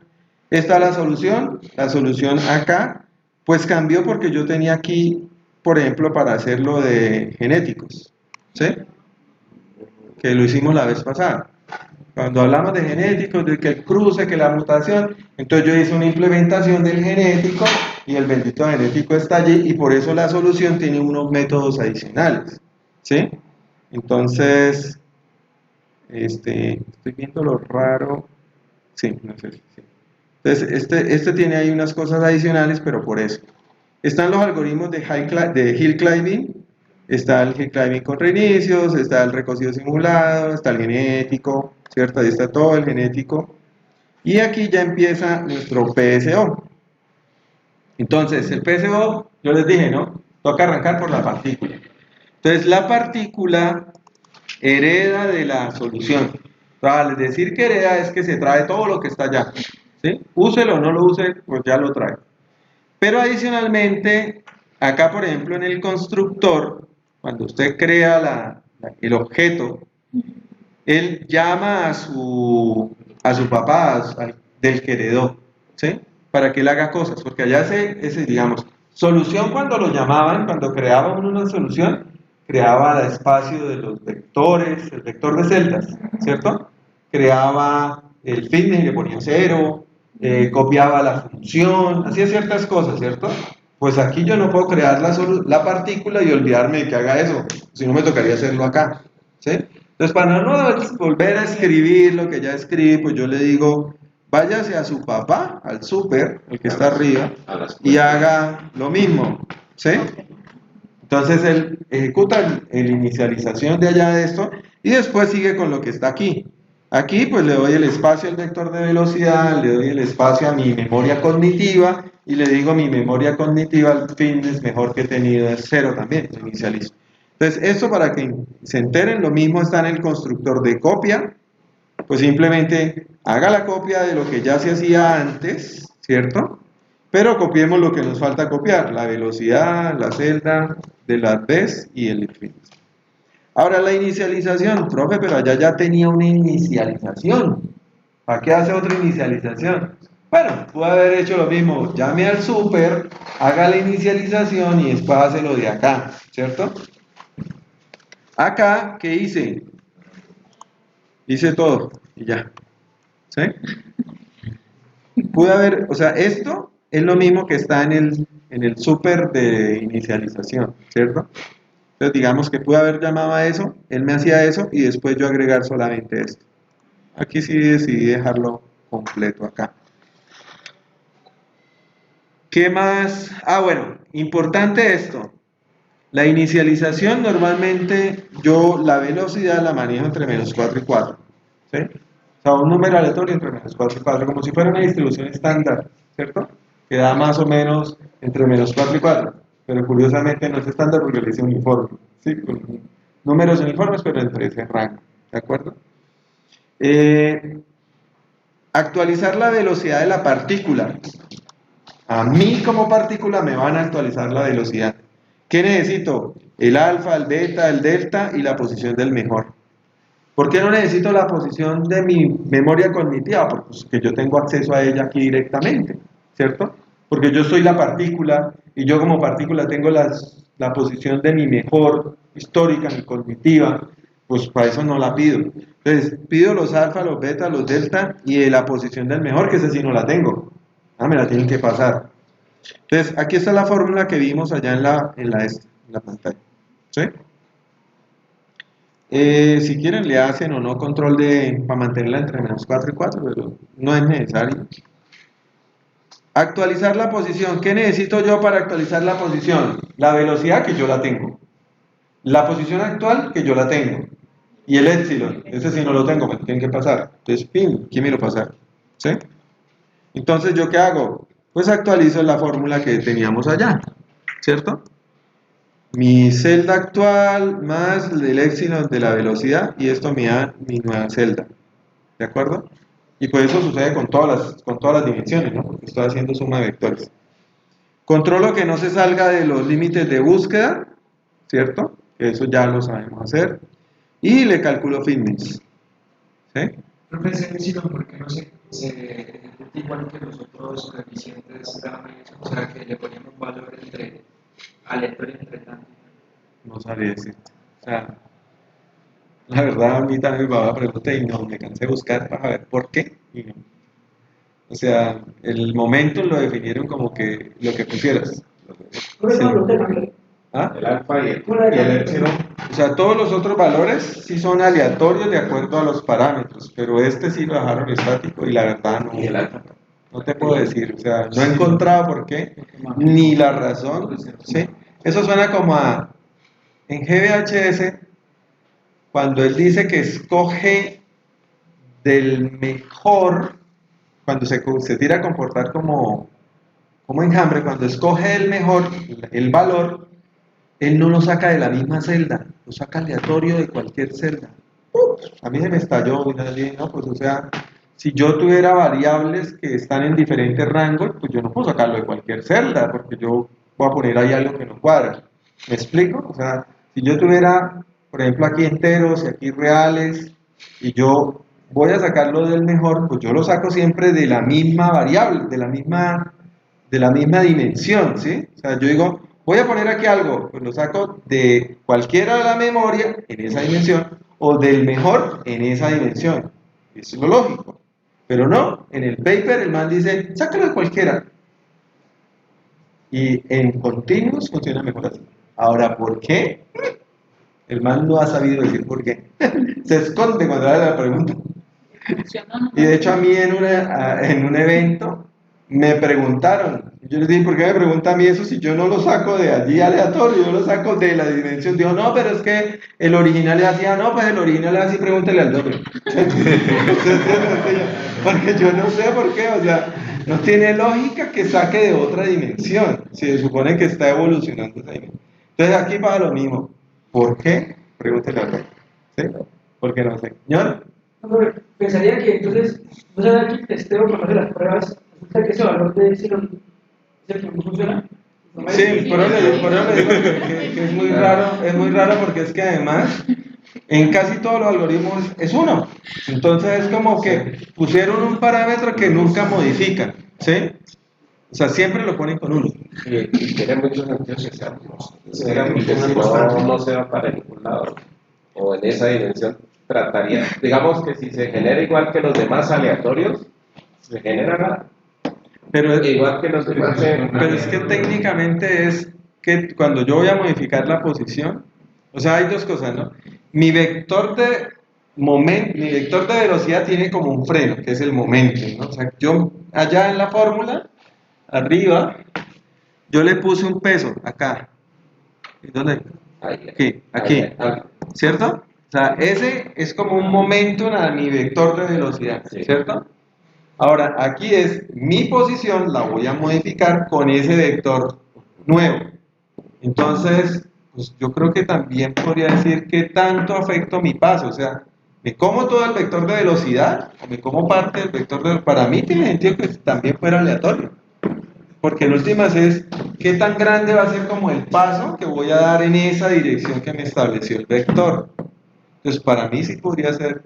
Está la solución acá, pues cambió porque yo tenía aquí, por ejemplo, para hacerlo de genéticos, ¿sí? Que lo hicimos la vez pasada. Cuando hablamos de genéticos, de que el cruce, que la mutación, entonces yo hice una implementación del genético y el bendito genético está allí y por eso la solución tiene unos métodos adicionales, ¿sí? Entonces, estoy viendo lo raro, sí, no sé, sí. Entonces, este tiene ahí unas cosas adicionales, pero por eso. Están los algoritmos de hill climbing, está el hill climbing con reinicios, está el recocido simulado, está el genético, ¿cierto? Ahí está todo el genético. Y aquí ya empieza nuestro PSO. Entonces, el PSO, yo les dije, ¿no? Toca arrancar por la partícula. Entonces, la partícula hereda de la solución. Al decir que hereda es que se trae todo lo que está allá. ¿Sí? Úselo o no lo use, pues ya lo trae. Pero adicionalmente, acá por ejemplo en el constructor, cuando usted crea el objeto, él llama a su papá, del que heredó, ¿sí? Para que él haga cosas, porque allá ese digamos, solución cuando lo llamaban, cuando creaban una solución, creaba el espacio de los vectores, el vector de celdas, ¿cierto? Creaba el fitness y le ponía 0, copiaba la función, hacía ciertas cosas, ¿cierto? Pues aquí yo no puedo crear la partícula y olvidarme de que haga eso, si no me tocaría hacerlo acá, ¿sí? Entonces, para no volver a escribir lo que ya escribí, pues yo le digo, váyase a su papá, al super, el que está arriba, y haga lo mismo, ¿sí? Entonces él ejecuta el inicialización de allá de esto y después sigue con lo que está aquí. Aquí pues le doy el espacio al vector de velocidad, le doy el espacio a mi memoria cognitiva y le digo mi memoria cognitiva al fitness mejor que he tenido es 0 también, lo inicializo. Entonces esto para que se enteren, lo mismo está en el constructor de copia, pues simplemente haga la copia de lo que ya se hacía antes, ¿cierto? Pero copiemos lo que nos falta copiar, la velocidad, la celda de las Bs y el fitness. Ahora la inicialización, profe, pero allá ya tenía una inicialización. ¿Para qué hace otra inicialización? Bueno, puede haber hecho lo mismo, llame al super, haga la inicialización y después hace lo de acá, ¿cierto? Acá, ¿qué hice? Hice todo y ya. ¿Sí? Pude haber, o sea, esto es lo mismo que está en el super de inicialización, ¿cierto? Entonces digamos que pude haber llamado a eso, él me hacía eso y después yo agregar solamente esto. Aquí sí decidí dejarlo completo acá. ¿Qué más? Ah, bueno, importante esto. La inicialización normalmente yo la velocidad la manejo entre -4 y 4. ¿Sí? O sea, un número aleatorio entre -4 y 4, como si fuera una distribución estándar, ¿cierto? Que da más o menos entre -4 y 4. Pero curiosamente no es estándar porque le hice uniforme. ¿Sí? Con números uniformes, pero entre ese rango. ¿De acuerdo? Actualizar la velocidad de la partícula. A mí como partícula me van a actualizar la velocidad. ¿Qué necesito? El alfa, el beta, el delta y la posición del mejor. ¿Por qué no necesito la posición de mi memoria cognitiva? Porque yo tengo acceso a ella aquí directamente, ¿cierto? Porque yo soy la partícula y yo como partícula tengo la posición de mi mejor histórica, mi cognitiva, pues para eso no la pido. Entonces, pido los alfa, los beta, los delta y la posición del mejor, que esa sí no la tengo. Ah, me la tienen que pasar. Entonces, aquí está la fórmula que vimos allá en la pantalla. ¿Sí? Si quieren le hacen o no control para mantenerla entre -4 y 4, pero no es necesario. Actualizar la posición. ¿Qué necesito yo para actualizar la posición? La velocidad, que yo la tengo. La posición actual, que yo la tengo. Y el épsilon, ese sí no lo tengo, me lo tienen que pasar. Entonces, pim, ¿quién me lo pasa? ¿Sí? Entonces, ¿yo qué hago? Pues actualizo la fórmula que teníamos allá, ¿cierto? Mi celda actual más el épsilon de la velocidad y esto me da mi nueva celda, ¿de acuerdo? Y pues eso sucede con todas las dimensiones, ¿no? Porque estoy haciendo suma de vectores. Controlo que no se salga de los límites de búsqueda, ¿cierto? Eso ya lo sabemos hacer. Y le calculo fitness, ¿sí? Profe, ese epsilon, ¿por qué no se ejecuta igual que los otros coeficientes gamma y eso? O sea, que le ponemos valor aleatorio entre tanto. No sabría decir. O sea, la verdad a mí también me va a preguntar y no, me cansé de buscar para ver por qué. Y no. O sea, el momento lo definieron como que lo que pusieras. Sí. ¿Ah? El alfa y el epsilon. O sea, todos los otros valores sí son aleatorios de acuerdo a los parámetros, pero este sí lo dejaron estático y la verdad no. Y el alfa. No te puedo decir, o sea, no he encontrado por qué, ni la razón, ¿sí? Eso suena como a, en GBHS, cuando él dice que escoge del mejor, cuando se tira a comportar como enjambre, cuando escoge el mejor, el valor, él no lo saca de la misma celda, lo saca aleatorio de cualquier celda. A mí se me estalló, y dije, no, pues o sea, si yo tuviera variables que están en diferentes rangos, pues yo no puedo sacarlo de cualquier celda, porque yo voy a poner ahí algo que no cuadra. ¿Me explico? O sea, si yo tuviera, por ejemplo, aquí enteros y aquí reales, y yo voy a sacarlo del mejor, pues yo lo saco siempre de la misma variable, de la misma dimensión, ¿sí? O sea, yo digo, voy a poner aquí algo, pues lo saco de cualquiera de la memoria en esa dimensión o del mejor en esa dimensión. Eso es lo lógico. Pero no, en el paper el man dice, sácalo de cualquiera. Y en continuous funciona mejor así. Ahora, ¿por qué? El man no ha sabido decir por qué. Se esconde cuando hace la pregunta. Y de hecho a mí en un evento me preguntaron, yo les dije, ¿por qué me pregunta a mí eso si yo no lo saco de allí aleatorio, yo lo saco de la dimensión? Digo, no, pero es que el original es así, no, pues el original es así, pregúntele al doble. Porque yo no sé por qué, o sea, no tiene lógica que saque de otra dimensión, si se supone que está evolucionando esa dimensión. Entonces aquí pasa lo mismo, ¿por qué? Pregúntele al doble, ¿sí? Porque no sé. Señor. Pensaría que entonces, no se da aquí el testeo por medio de las pruebas, resulta que ese valor de epsilon es el que no funciona. Sí, por eso le digo que es muy raro porque es que además en casi todos los algoritmos es uno. Entonces es como que pusieron un parámetro que nunca modifican, ¿sí? O sea, siempre lo ponen con uno. Y tiene muchos sentidos que sean, porque si no, no se va para ningún lado. O en esa dimensión trataría, digamos que si se genera igual que los demás aleatorios, se genera nada. Pero, Igual que los demás. pero es que técnicamente es que cuando yo voy a modificar la posición, o sea, hay dos cosas, ¿no? Mi vector de mi vector de velocidad tiene como un freno, que es el momento, ¿no? O sea, yo allá en la fórmula, arriba, yo le puse un peso acá. ¿Dónde? Aquí, ¿cierto? O sea, ese es como un momento a mi vector de velocidad, ¿cierto? Ahora, aquí es mi posición, la voy a modificar con ese vector nuevo. Entonces, pues yo creo que también podría decir que tanto afecto mi paso, o sea, me como todo el vector de velocidad o me como parte del vector de... Para mí tiene sentido que también fuera aleatorio, porque en últimas es qué tan grande va a ser como el paso que voy a dar en esa dirección que me estableció el vector. Entonces, para mí sí podría ser...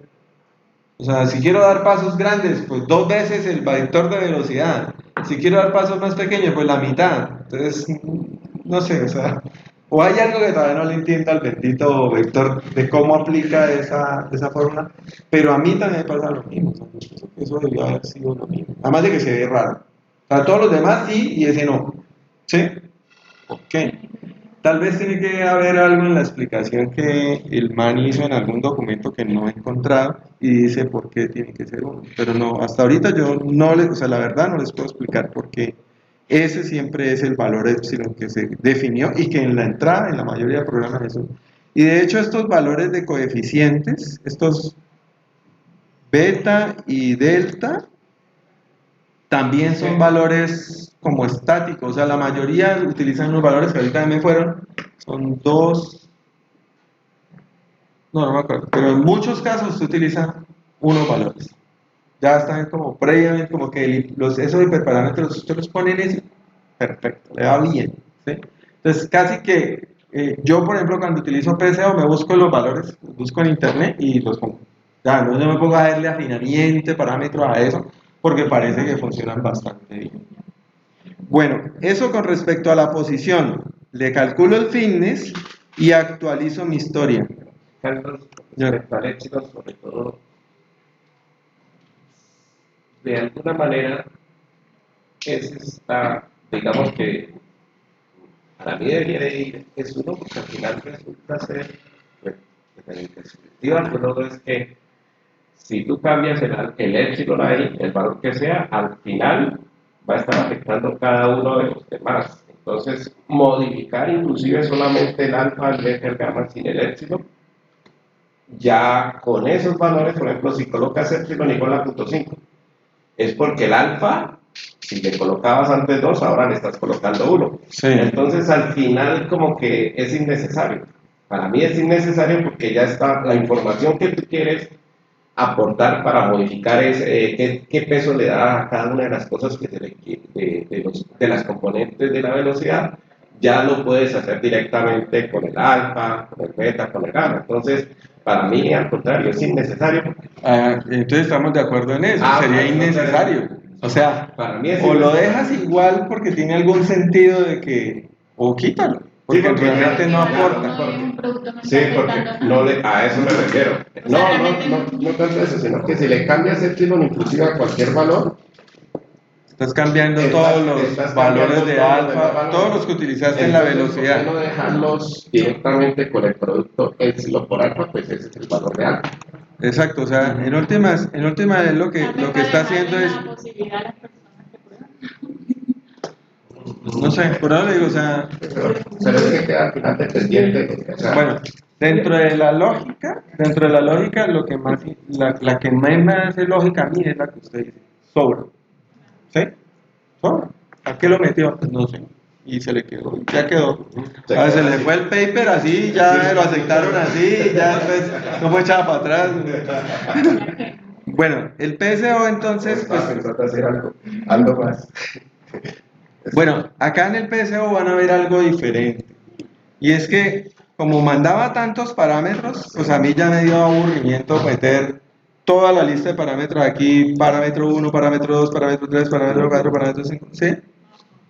O sea, si quiero dar pasos grandes, pues 2 veces el vector de velocidad. Si quiero dar pasos más pequeños, pues la mitad. Entonces, no sé, o sea, o hay algo que todavía no le entiendo al bendito vector de cómo aplica esa fórmula, pero a mí también me pasa lo mismo. O sea, yo pienso que eso debió haber sido lo mismo. Además de que se ve raro. O sea, todos los demás sí y ese no. ¿Sí? Ok. Tal vez tiene que haber algo en la explicación que el man hizo en algún documento que no he encontrado y dice por qué tiene que ser uno. Pero no, hasta ahorita yo no les, o sea, la verdad no les puedo explicar por qué ese siempre es el valor epsilon que se definió y que en la entrada, en la mayoría de programas es uno. Y de hecho estos valores de coeficientes, estos beta y delta, también son valores como estáticos, o sea, la mayoría utilizan unos valores que ahorita me fueron, son dos, no me acuerdo, pero en muchos casos se utilizan unos valores. Ya están como previamente, como que esos hiperparámetros ustedes los ponen ese, perfecto, le va bien, ¿sí? Entonces, casi que yo, por ejemplo, cuando utilizo PSO, me busco los valores, los busco en internet y los pongo. Ya, no me pongo a darle afinamiento, parámetros a eso, porque parece que funcionan bastante bien. Bueno, eso con respecto a la posición. Le calculo el fitness y actualizo mi historia. Carlos, respecto al éxito, sobre todo, de alguna manera, digamos que para mí debería ir, es uno, porque al final resulta ser, pues, en perspectiva, uno es que si tú cambias el épsilon ahí, el valor que sea, al final va a estar afectando cada uno de los demás. Entonces, modificar inclusive solamente el alfa, el beta, el gamma sin el épsilon, ya con esos valores, por ejemplo, si colocas épsilon igual a 0.5, es porque el alfa, si le colocabas antes 2, ahora le estás colocando 1. Sí. Entonces, al final, como que es innecesario. Para mí es innecesario porque ya está la información que tú quieres aportar para modificar qué peso le da a cada una de las cosas que de las componentes de la velocidad, ya lo puedes hacer directamente con el alfa, con el beta, con el gamma. Entonces, para mí, al contrario, es innecesario. Entonces estamos de acuerdo en eso, sería para mí, innecesario. O sea, para mí es o lo innecesario. dejas igual porque tiene algún sentido de que, o quítalo, porque porque realmente no aporta. No es un producto, no Sí, está porque afectando nada. a eso me refiero. No tanto eso, sino que si le cambias épsilon inclusive a cualquier valor, Estás cambiando todos los valores de alfa, todos los que utilizaste en la velocidad. ¿por qué no dejarlos directamente con el producto épsilon por alfa? Pues ese es el valor de alfa. Exacto, o sea, en últimas es lo que está haciendo es, La posibilidad a las personas que prueban. no sé, por ahora digo, o sea, Pero es que queda al final dependiente. O sea, bueno, dentro de la lógica, lo que más, la que más me hace lógica a mí es la que usted dice, sobra. ¿Sí? ¿Sobra? ¿A qué lo metió? Pues no sé. Y se le quedó, ya quedó. Se le fue el paper así, ya lo aceptaron así, ya después no fue echado para atrás. Bueno, el PSO entonces, estaba pues, pensando hacer algo más. bueno, acá en el PSO van a ver algo diferente. Y es que, como mandaba tantos parámetros, pues a mí ya me dio aburrimiento meter toda la lista de parámetros aquí, parámetro 1, parámetro 2, parámetro 3, parámetro 4, parámetro 5, ¿sí?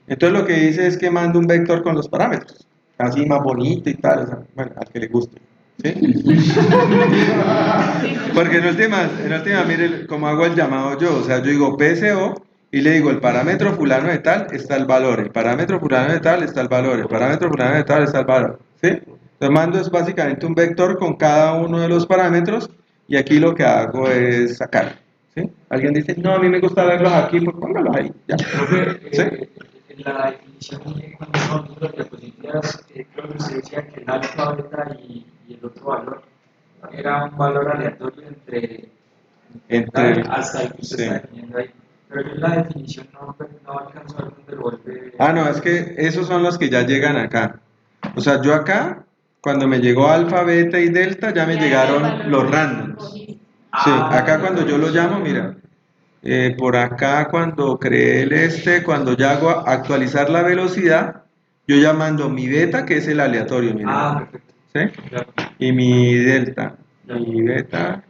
Entonces lo que hice es que mando un vector con los parámetros, así más bonito y tal, o sea, bueno, al que le guste, ¿sí? Porque en última, mire cómo hago el llamado yo, o sea, yo digo PSO y le digo el parámetro fulano de tal está el valor, el parámetro fulano de tal está el valor, el parámetro fulano de tal está el valor, ¿sí? Entonces mando es básicamente un vector con cada uno de los parámetros y aquí lo que hago es sacar, ¿sí? Alguien dice, no, a mí me gusta verlos aquí, pues póngalos ahí, ya, ¿sí? En la definición cuando son las diapositivas, creo que se decía que el alfa, beta y el otro valor era un valor aleatorio Entre- hasta el que usted sí. está definiendo ahí. Pero yo en la definición no alcanzo a ver dónde lo vuelve. Ah, no, es que esos son los que ya llegan acá. O sea, yo acá, cuando me llegó alfa, beta y delta, ya me llegaron los randoms. Sí, acá cuando yo lo llamo, mira, por acá cuando creé cuando ya hago actualizar la velocidad, yo ya mando mi beta, que es el aleatorio, mira. Perfecto. ¿Sí? Claro. Y mi delta, mi beta,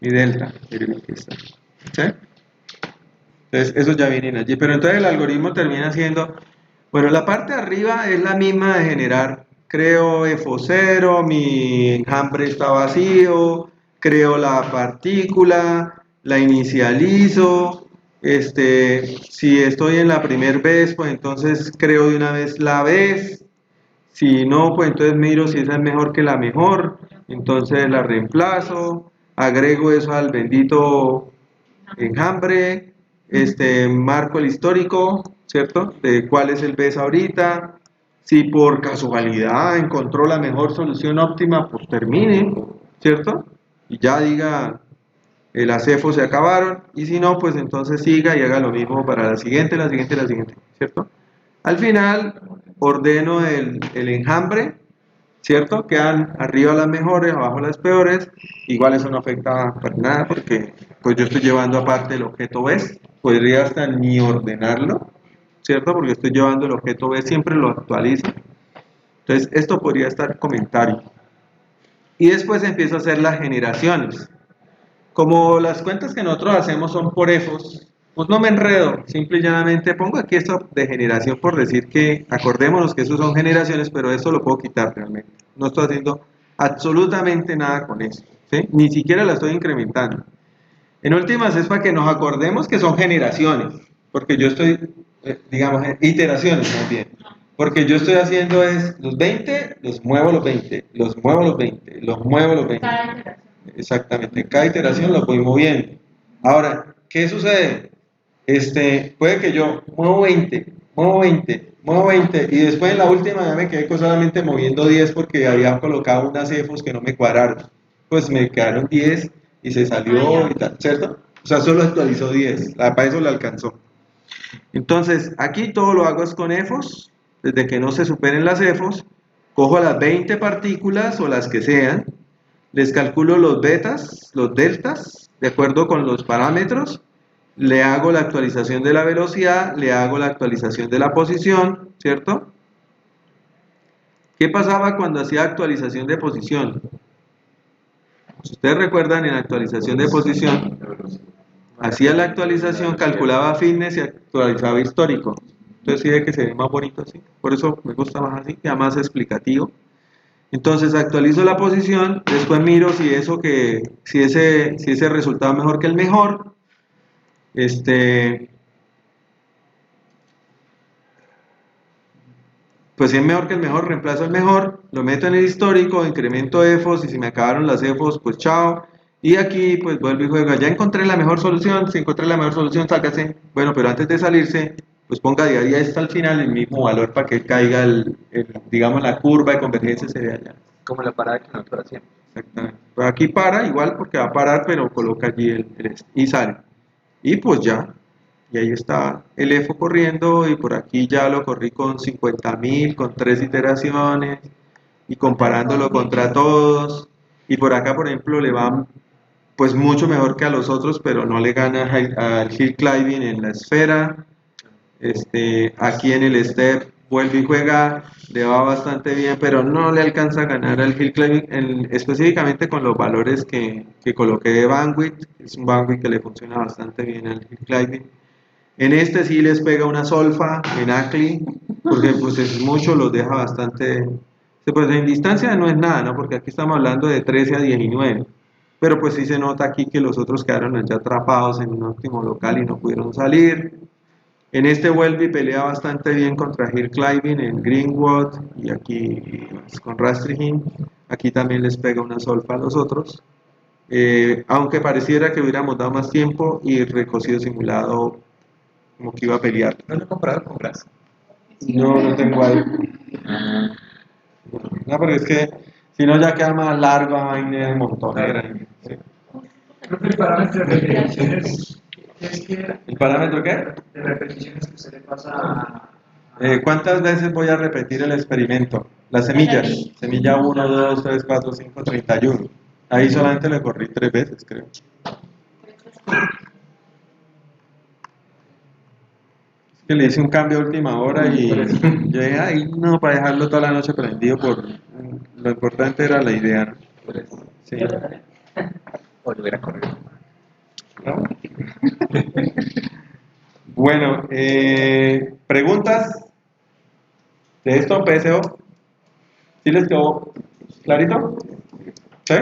mi delta, miren aquí está. ¿Sí? Entonces, esos ya vienen allí. Pero entonces el algoritmo termina siendo, bueno, la parte de arriba es la misma de generar, creo FO0, mi enjambre está vacío, creo la partícula, la inicializo, si estoy en la primer vez, pues entonces creo de una vez la vez, si no, pues entonces miro si esa es mejor que la mejor, entonces la reemplazo, agrego eso al bendito enjambre, marco el histórico, ¿cierto? De cuál es el BES ahorita, si por casualidad encontró la mejor solución óptima, pues termine, ¿cierto? Y ya diga, las CEFO se acabaron, y si no, pues entonces siga y haga lo mismo para la siguiente, ¿cierto? Al final, ordeno el enjambre, ¿cierto? Quedan arriba las mejores, abajo las peores. Igual eso no afecta para nada porque pues yo estoy llevando aparte el objeto BES. Podría hasta ni ordenarlo, ¿cierto? Porque estoy llevando el objeto BES, siempre lo actualizo. Entonces esto podría estar comentario. Y después empiezo a hacer las generaciones. Como las cuentas que nosotros hacemos son por EFOS, pues no me enredo, simple y llanamente pongo aquí esto de generación por decir que acordémonos que esos son generaciones, pero eso lo puedo quitar realmente. No estoy haciendo absolutamente nada con eso, ¿sí? Ni siquiera la estoy incrementando. En últimas es para que nos acordemos que son generaciones, porque yo estoy, digamos, iteraciones más bien. Porque yo estoy haciendo es los 20, los muevo los 20, los muevo los 20, los muevo los 20. Exactamente, en cada iteración lo voy moviendo. Ahora, ¿qué sucede? Puede que yo muevo 20, muevo 20, muevo 20 y después en la última ya me quedé solamente moviendo 10 porque había colocado unas CEFOS que no me cuadraron. Pues me quedaron 10 y se salió y tal, ¿cierto? O sea, solo actualizó 10, para eso lo alcanzó. Entonces, aquí todo lo hago es con EFOS, desde que no se superen las EFOS, cojo las 20 partículas o las que sean, les calculo los betas, los deltas, de acuerdo con los parámetros, le hago la actualización de la velocidad, le hago la actualización de la posición, ¿cierto? ¿Qué pasaba cuando hacía actualización de posición? Si ustedes recuerdan, en actualización de posición, hacía la actualización, calculaba fitness y actualizaba histórico. Entonces sí ve que se ve más bonito así. Por eso me gusta más así, queda más explicativo. Entonces actualizo la posición, después miro si ese resultado es mejor que el mejor. Pues si es mejor que el mejor, reemplazo el mejor, lo meto en el histórico, incremento EFOS y si me acabaron las EFOS, pues chao. Y aquí pues vuelvo y juego, ya encontré la mejor solución, si encontré la mejor solución, sácase. Bueno, pero antes de salirse, pues ponga de ahí hasta el final el mismo valor para que caiga digamos, la curva de convergencia se vea allá. Como la parada que nosotros hacíamos. Exactamente. Pues aquí para, igual porque va a parar, pero coloca allí y sale. Y pues ya. Y ahí está el EFO corriendo y por aquí ya lo corrí con 50.000, con 3 iteraciones y comparándolo contra todos. Y por acá, por ejemplo, le va pues mucho mejor que a los otros, pero no le gana al hill climbing en la esfera. Aquí en el step vuelve y juega, le va bastante bien, pero no le alcanza a ganar al hill climbing, específicamente con los valores que coloqué de bandwidth. Es un bandwidth que le funciona bastante bien al hill climbing. En sí les pega una solfa en ACLI, porque pues es mucho, los deja bastante, pues en distancia no es nada, ¿no? Porque aquí estamos hablando de 13 a 19, pero pues sí se nota aquí que los otros quedaron allá atrapados en un óptimo local y no pudieron salir. En vuelve y pelea bastante bien contra Hill Climbing en Greenwood y aquí pues, con Rastrihin. Aquí también les pega una solfa a los otros. Aunque pareciera que hubiéramos dado más tiempo y recocido simulado como que iba a pelear. ¿No lo he comprado con brazo? No, no tengo ahí. No, porque es que si no ya queda más largo, vaina de montonera. Sí. Creo que el parámetro de repeticiones es que ¿El parámetro qué? de repeticiones que se le pasa a ¿Cuántas veces voy a repetir el experimento? Las semillas. Semilla 1, 2, 3, 4, 5, 31. Ahí solamente le corrí 3 veces, creo. Que le hice un cambio a última hora y yo dije, ay, no, para dejarlo toda la noche prendido, lo importante era la idea, ¿no? Sí. O lo hubiera corrido. ¿No? Bueno, ¿preguntas de esto, PSO? ¿Sí les quedó clarito? ¿Sí?